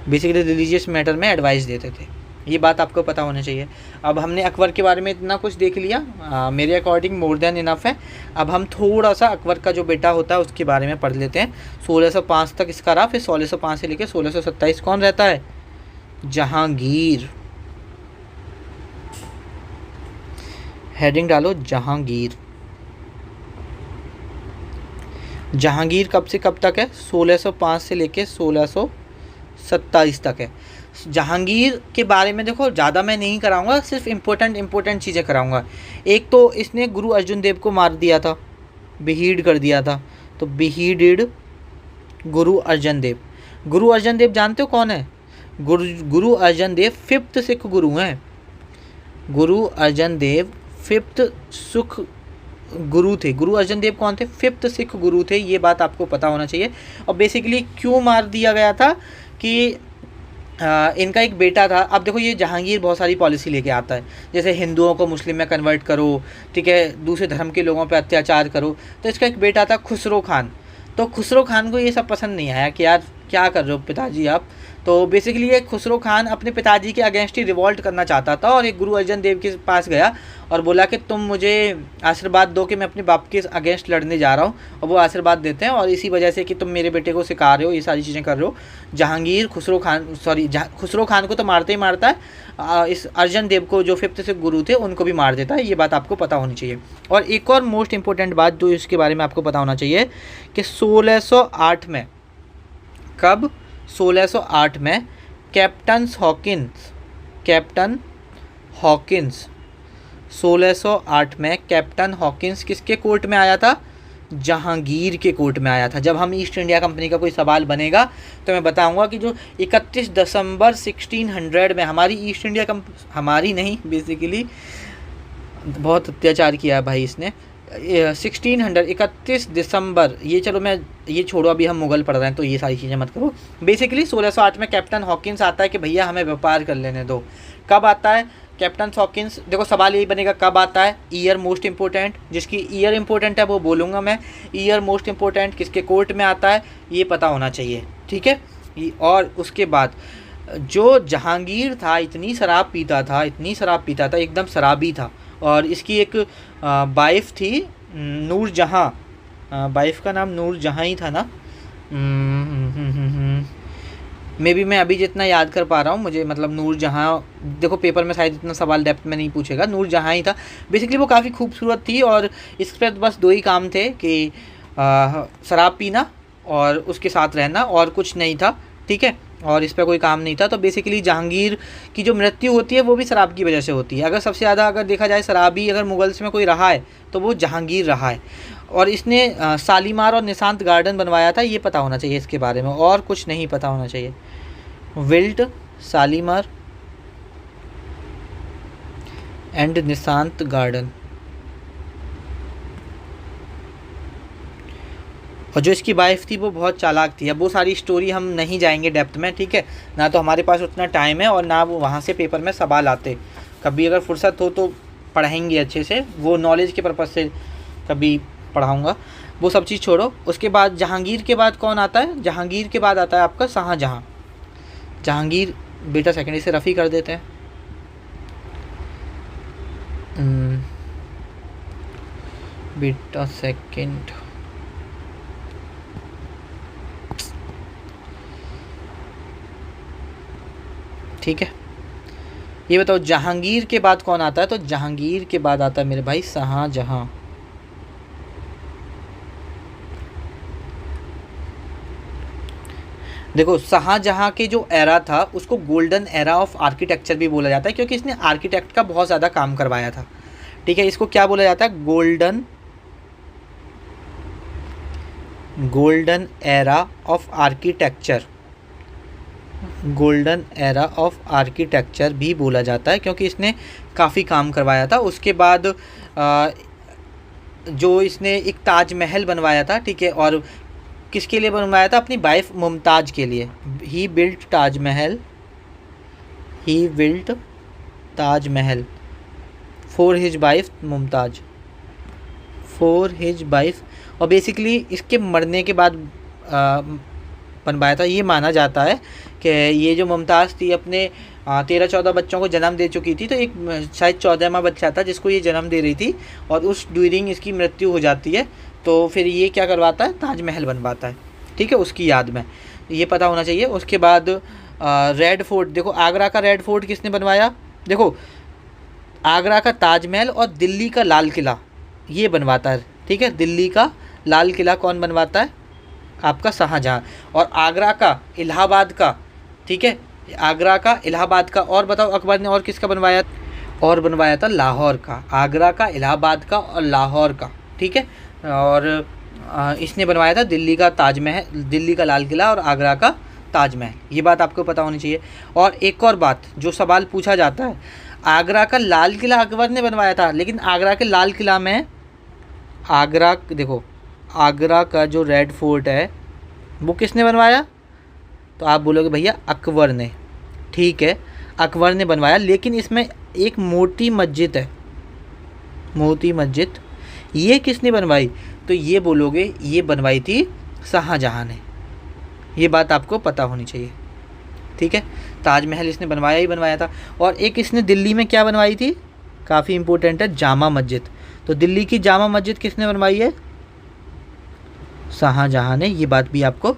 बेसिकली रिलीजियस मैटर में एडवाइस देते थे। ये बात आपको पता होना चाहिए। अब हमने अकबर के बारे में इतना कुछ देख लिया, मेरे अकॉर्डिंग मोर देन इनफ है। अब हम थोड़ा सा अकबर का जो बेटा होता है उसके बारे में पढ़ लेते हैं। 1605 तक इसका रहा, फिर 1605 से लेकर 1627 कौन रहता है? जहांगीर। हेडिंग डालो जहांगीर। जहांगीर कब से कब तक है? 1605 से लेकर 1627 तक है। जहांगीर के बारे में देखो ज़्यादा मैं नहीं कराऊंगा, सिर्फ इम्पोर्टेंट चीज़ें कराऊंगा। एक तो इसने गुरु अर्जुन देव को मार दिया था, बिहीड कर दिया था, तो बिहीडेड गुरु अर्जन देव। गुरु अर्जन देव जानते हो कौन है? गुरु अर्जन देव 5th सिख गुरु हैं। गुरु अर्जन देव 5th सिख गुरु थे। गुरु अर्जन देव कौन थे? 5th सिख गुरु थे। ये बात आपको पता होना चाहिए। और बेसिकली क्यों मार दिया गया था कि इनका एक बेटा था। अब देखो ये जहांगीर बहुत सारी पॉलिसी लेके आता है, जैसे हिंदुओं को मुस्लिम में कन्वर्ट करो, ठीक है, दूसरे धर्म के लोगों पे अत्याचार करो। तो इसका एक बेटा था खुसरो खान। तो खुसरो खान को ये सब पसंद नहीं आया कि यार क्या कर रहे हो पिताजी आप। तो बेसिकली ये खुसरो खान अपने पिताजी के अगेंस्ट ही रिवॉल्ट करना चाहता था, और एक गुरु अर्जन देव के पास गया और बोला कि तुम मुझे आशीर्वाद दो कि मैं अपने बाप के अगेंस्ट लड़ने जा रहा हूँ। और वो आशीर्वाद देते हैं, और इसी वजह से कि तुम मेरे बेटे को सिखा रहे हो, ये सारी चीज़ें कर रहे हो। जहांगीर खुसरो खान को तो मारते ही मारता है, इस अर्जन देव को जो 5th सिख गुरु थे उनको भी मार देता है। ये बात आपको पता होनी चाहिए। और एक और मोस्ट इंपॉर्टेंट बात जो इसके बारे में आपको पता होना चाहिए कि 1608 में, कब? 1608 में कैप्टन हॉकिंस 1608 में कैप्टन हॉकिंस किसके कोर्ट में आया था? जहांगीर के कोर्ट में आया था। जब हम ईस्ट इंडिया कंपनी का कोई सवाल बनेगा तो मैं बताऊंगा कि जो 31 दिसंबर 1600 में हमारी ईस्ट इंडिया हमारी नहीं, बेसिकली बहुत अत्याचार किया है भाई इसने। 31 दिसंबर, ये चलो मैं ये छोड़ो, अभी हम मुगल पढ़ रहे हैं तो ये सारी चीज़ें मत करो। बेसिकली 1608 में कैप्टन हॉकिंस आता है कि भैया हमें व्यापार कर लेने दो। कब आता है कैप्टन हॉकिंस? देखो सवाल यही बनेगा कब आता है, ईयर मोस्ट इंपॉर्टेंट, जिसकी ईयर इंपॉर्टेंट है वो बोलूँगा मैं। ईयर मोस्ट इंपॉर्टेंट, किसके कोर्ट में आता है ये पता होना चाहिए, ठीक है। और उसके बाद जो जहांगीर था इतनी शराब पीता था, एकदम शराबी था। और इसकी एक वाइफ थी नूरजहाँ, वाइफ का नाम नूरजहाँ ही था ना, मे बी मैं अभी जितना याद कर पा रहा हूँ, मुझे मतलब नूरजहाँ, देखो पेपर में शायद इतना सवाल डेप्थ में नहीं पूछेगा, नूरजहाँ ही था। बेसिकली वो काफ़ी खूबसूरत थी और इस पर बस दो ही काम थे कि शराब पीना और उसके साथ रहना, और कुछ नहीं था, ठीक है, और इस पर कोई काम नहीं था। तो बेसिकली जहांगीर की जो मृत्यु होती है वो भी शराब की वजह से होती है। अगर सबसे ज़्यादा अगर देखा जाए शराबी अगर मुगल्स में कोई रहा है तो वो जहांगीर रहा है। और इसने शालीमार और निशांत गार्डन बनवाया था, ये पता होना चाहिए इसके बारे में, और कुछ नहीं पता होना चाहिए। Wilt, Shalimar and Nishant garden. और जो इसकी वाइफ थी वो बहुत चालाक थी। अब वो सारी स्टोरी हम नहीं जाएंगे डेप्थ में, ठीक है, ना तो हमारे पास उतना टाइम है और ना वो वहाँ से पेपर में सवाल आते। कभी अगर फुर्सत हो तो पढ़ाएंगे अच्छे से, वो नॉलेज के पर्पज़ से कभी पढ़ाऊँगा, वो सब चीज़ छोड़ो। उसके बाद जहांगीर के बाद कौन आता है? जहांगीर के बाद आता है आपका शाहजहाँ। जहांगीर बेटा सेकेंडरी से रफ़ी कर देते हैं। बेटा सेकंड। ठीक है, ये बताओ जहांगीर के बाद कौन आता है? तो जहांगीर के बाद आता है मेरे भाई शाहजहां। देखो शाहजहां के जो एरा था उसको गोल्डन एरा ऑफ आर्किटेक्चर भी बोला जाता है, क्योंकि इसने आर्किटेक्ट का बहुत ज़्यादा काम करवाया था। ठीक है, इसको क्या बोला जाता है? Golden era of architecture. Golden era of architecture भी बोला जाता है, क्योंकि इसने काफ़ी काम करवाया था। उसके बाद जो इसने एक ताजमहल बनवाया था, ठीक है, और किसके लिए बनवाया था? अपनी वाइफ मुमताज़ के लिए। He built Taj Mahal for his wife Mumtaz, for his wife. और बेसिकली इसके मरने के बाद बनवाया था। ये माना जाता है कि ये जो मुमताज़ थी अपने 13-14 बच्चों को जन्म दे चुकी थी, तो एक शायद 14वां बच्चा था जिसको ये जन्म दे रही थी, और उस ड्यूरिंग इसकी मृत्यु हो जाती है। तो फिर ये क्या करवाता है? ताजमहल बनवाता है। ठीक है, उसकी याद में। ये पता होना चाहिए। उसके बाद रेड फोर्ट, देखो आगरा का रेड फोर्ट किसने बनवाया? देखो आगरा का ताजमहल और दिल्ली का लाल किला ये बनवाता है। ठीक है, दिल्ली का लाल किला कौन बनवाता है? आपका शाहजहां। और आगरा का, इलाहाबाद का, ठीक है, आगरा का, इलाहाबाद का। और बताओ अकबर ने और किसका बनवाया? और बनवाया था लाहौर का। आगरा का, इलाहाबाद का और लाहौर का। ठीक है, और इसने बनवाया था दिल्ली का ताजमहल, दिल्ली का लाल किला और आगरा का ताजमहल। ये बात आपको पता होनी चाहिए। और एक और बात जो सवाल पूछा जाता है, आगरा का लाल किला अकबर ने बनवाया था, लेकिन आगरा के लाल किला में देखो आगरा का जो रेड फोर्ट है वो किसने बनवाया? तो आप बोलोगे भैया अकबर ने। ठीक है, अकबर ने बनवाया, लेकिन इसमें एक मोती मस्जिद है, मोती मस्जिद, ये किसने बनवाई? तो ये बोलोगे ये बनवाई थी शाहजहां ने। ये बात आपको पता होनी चाहिए। ठीक है, ताजमहल इसने बनवाया ही बनवाया था। और एक इसने दिल्ली में क्या बनवाई थी? काफ़ी इंपॉर्टेंट है, जामा मस्जिद। तो दिल्ली की जामा मस्जिद किसने बनवाई है? शाहजहां ने। ये बात भी आपको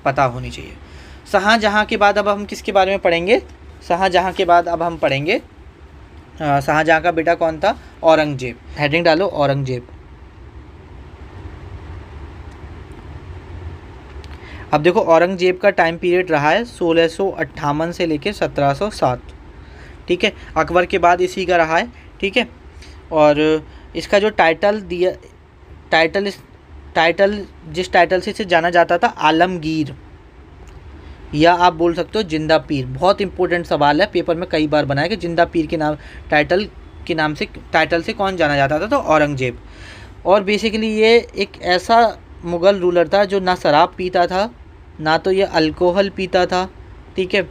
पता होनी चाहिए। शाहजहां के बाद अब हम किसके बारे में पढ़ेंगे? शाहजहां के बाद अब हम पढ़ेंगे शाहजहां का बेटा कौन था? औरंगजेब। हेडिंग डालो औरंगजेब। अब देखो औरंगजेब का टाइम पीरियड रहा है 1658 से लेकर 1707। ठीक है, अकबर के बाद इसी का रहा है। ठीक है, और इसका जो टाइटल दिया, टाइटल जिस टाइटल से इसे जाना जाता था, आलमगीर, या आप बोल सकते हो जिंदा पीर। बहुत इंपॉर्टेंट सवाल है, पेपर में कई बार बनाया कि जिंदा पीर के नाम, टाइटल से कौन जाना जाता था? तो औरंगजेब। और बेसिकली ये एक ऐसा मुग़ल रूलर था जो ना शराब पीता था, ना तो ये अल्कोहल पीता था। ठीक है,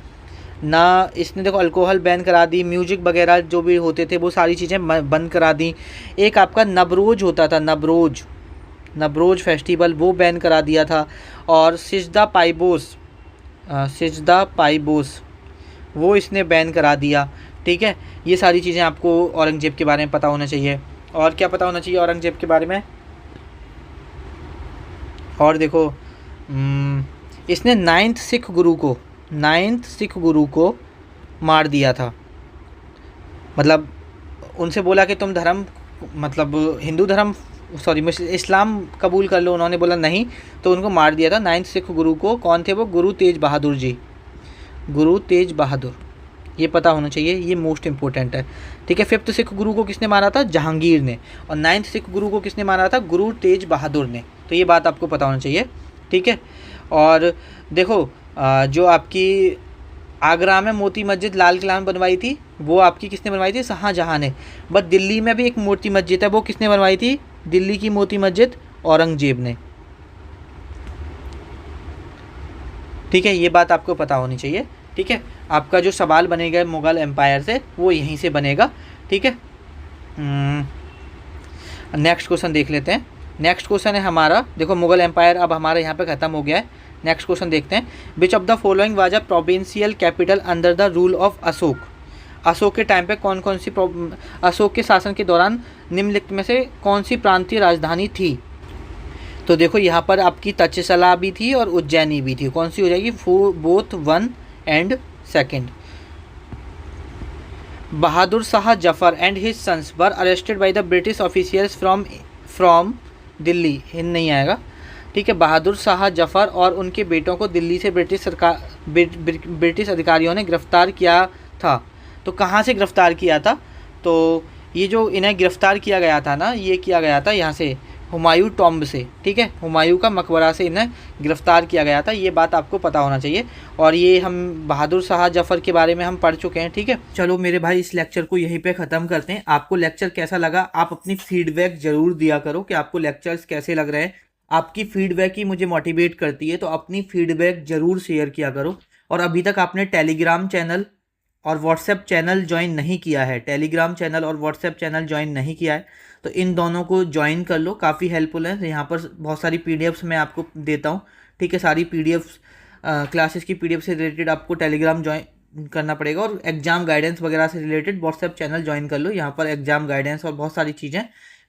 ना इसने देखो अल्कोहल बैन करा दी, म्यूजिक वगैरह जो भी होते थे वो सारी चीज़ें बंद करा दी। एक आपका नवरोज होता था, नवरोज फेस्टिवल, वो बैन करा दिया था। और सिजदा पाइबोस वो इसने बैन करा दिया। ठीक है, ये सारी चीज़ें आपको औरंगजेब के बारे में पता होना चाहिए। और क्या पता होना चाहिए औरंगजेब के बारे में? और देखो इसने नाइन्थ सिख गुरु को मार दिया था। मतलब उनसे बोला कि तुम धर्म, मतलब हिंदू धर्म, इस्लाम कबूल कर लो। उन्होंने बोला नहीं, तो उनको मार दिया था। नाइन्थ सिख गुरु को कौन थे? वो गुरु तेज बहादुर जी, गुरु तेज बहादुर। ये पता होना चाहिए, ये मोस्ट इंपॉर्टेंट है। ठीक है, फिफ्थ सिख गुरु को किसने मारा था? जहांगीर ने। और नाइन्थ सिख गुरु को किसने मारा था? गुरु तेज बहादुर ने। तो ये बात आपको पता होना चाहिए। ठीक है, और देखो जो आपकी आगरा में मोती मस्जिद लाल किला में बनवाई थी, वो आपकी किसने बनवाई थी? शाहजहां ने। बट दिल्ली में भी एक मोती मस्जिद है, वो किसने बनवाई थी? दिल्ली की मोती मस्जिद औरंगजेब ने। ठीक है, ये बात आपको पता होनी चाहिए। ठीक है, आपका जो सवाल बनेगा मुग़ल एम्पायर से वो यहीं से बनेगा। ठीक है, नेक्स्ट क्वेश्चन देख लेते हैं। नेक्स्ट क्वेश्चन है हमारा, देखो मुग़ल एम्पायर अब हमारा यहाँ पे ख़त्म हो गया है। नेक्स्ट क्वेश्चन देखते हैं। Which of the following was a provincial capital under the rule of Ashok? Ashok के टाइम पे कौन कौन सी अशोक के शासन के दौरान निम्नलिखित में से कौन सी प्रांतीय राजधानी थी? तो देखो यहाँ पर आपकी तक्षशिला भी थी और उज्जैनी भी थी। कौन सी हो जाएगी? Both 1 and 2। Bahadur Shah Zafar and his sons were arrested by the British officials from Delhi. Hind नहीं आएगा, ठीक है। बहादुर शाह जफर और उनके बेटों को दिल्ली से ब्रिटिश अधिकारियों ने गिरफ्तार किया था। तो कहाँ से गिरफ्तार किया था? तो ये जो इन्हें गिरफ्तार किया गया था ना, ये किया गया था यहाँ से हुमायूं टॉम्ब से, ठीक है। हुमायूं का मकबरा से इन्हें गिरफ्तार किया गया था, ये बात आपको पता होना चाहिए। और ये हम बहादुर शाह जफर के बारे में हम पढ़ चुके हैं, ठीक है। चलो मेरे भाई, इस लेक्चर को यहीं पे ख़त्म करते हैं। आपको लेक्चर कैसा लगा? आप अपनी फीडबैक ज़रूर दिया करो कि आपको लेक्चर्स कैसे लग रहे हैं। आपकी फीडबैक ही मुझे मोटिवेट करती है, तो अपनी फीडबैक ज़रूर शेयर किया करो। और अभी तक आपने टेलीग्राम चैनल और व्हाट्सएप चैनल ज्वाइन नहीं किया है, टेलीग्राम चैनल और व्हाट्सएप चैनल ज्वाइन नहीं किया है, तो इन दोनों को ज्वाइन कर लो, काफ़ी हेल्पफुल है। यहाँ पर बहुत सारी पीडीएफ्स मैं आपको देता हूँ, ठीक है। सारी पीडीएफ्स, क्लासेस की पीडीएफ से रिलेटेड आपको टेलीग्राम ज्वाइन करना पड़ेगा। और एग्जाम गाइडेंस वगैरह से रिलेटेड व्हाट्सएप चैनल ज्वाइन कर लो, यहाँ पर एग्जाम गाइडेंस और बहुत सारी चीज़ें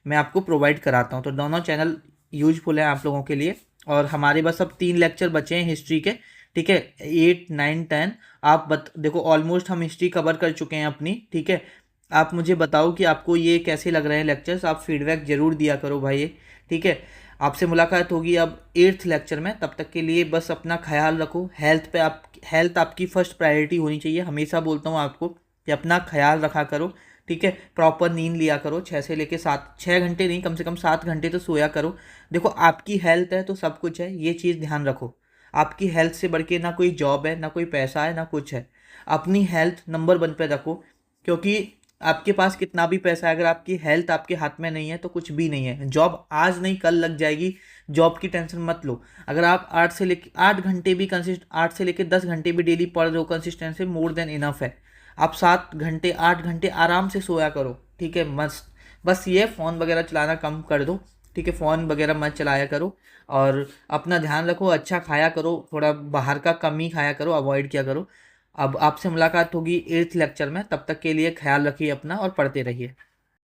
मैं आपको प्रोवाइड कराता हूँ। तो दोनों चैनल यूजफुल हैं आप लोगों के लिए। और हमारे बस अब 3 लेक्चर बचे हैं हिस्ट्री के, ठीक है। 8, 9, 10 आप देखो ऑलमोस्ट हम हिस्ट्री कवर कर चुके हैं अपनी, ठीक है। आप मुझे बताओ कि आपको ये कैसे लग रहे हैं लेक्चर्स। आप फीडबैक ज़रूर दिया करो भाई, ठीक है। आपसे मुलाकात होगी अब 8th लेक्चर में। तब तक के लिए बस अपना ख्याल रखो। हेल्थ आपकी फर्स्ट प्रायोरिटी होनी चाहिए। हमेशा बोलता हूँ आपको कि अपना ख्याल रखा करो, ठीक है। प्रॉपर नींद लिया करो, 6 से लेकर 7, 6 घंटे नहीं, कम से कम 7 घंटे तो सोया करो। देखो आपकी हेल्थ है तो सब कुछ है, ये चीज़ ध्यान रखो। आपकी हेल्थ से बढ़ के ना कोई जॉब है, ना कोई पैसा है, ना कुछ है। अपनी हेल्थ नंबर 1 पे रखो, क्योंकि आपके पास कितना भी पैसा है, अगर आपकी हेल्थ आपके हाथ में नहीं है तो कुछ भी नहीं है। जॉब आज नहीं कल लग जाएगी, जॉब की टेंशन मत लो। अगर आप 8 घंटे भी 8 से लेकर 10 घंटे भी डेली पढ़ रहे हो, कंसिस्टेंसी मोर देन इनफ है। आप 7 घंटे 8 घंटे आराम से सोया करो, ठीक है। मस्त बस ये फ़ोन वगैरह चलाना कम कर दो, ठीक है। फ़ोन वगैरह मत चलाया करो और अपना ध्यान रखो, अच्छा खाया करो, थोड़ा बाहर का कम ही खाया करो, अवॉइड किया करो। अब आपसे मुलाकात होगी 8th लेक्चर में, तब तक के लिए ख्याल रखिए अपना और पढ़ते रहिए।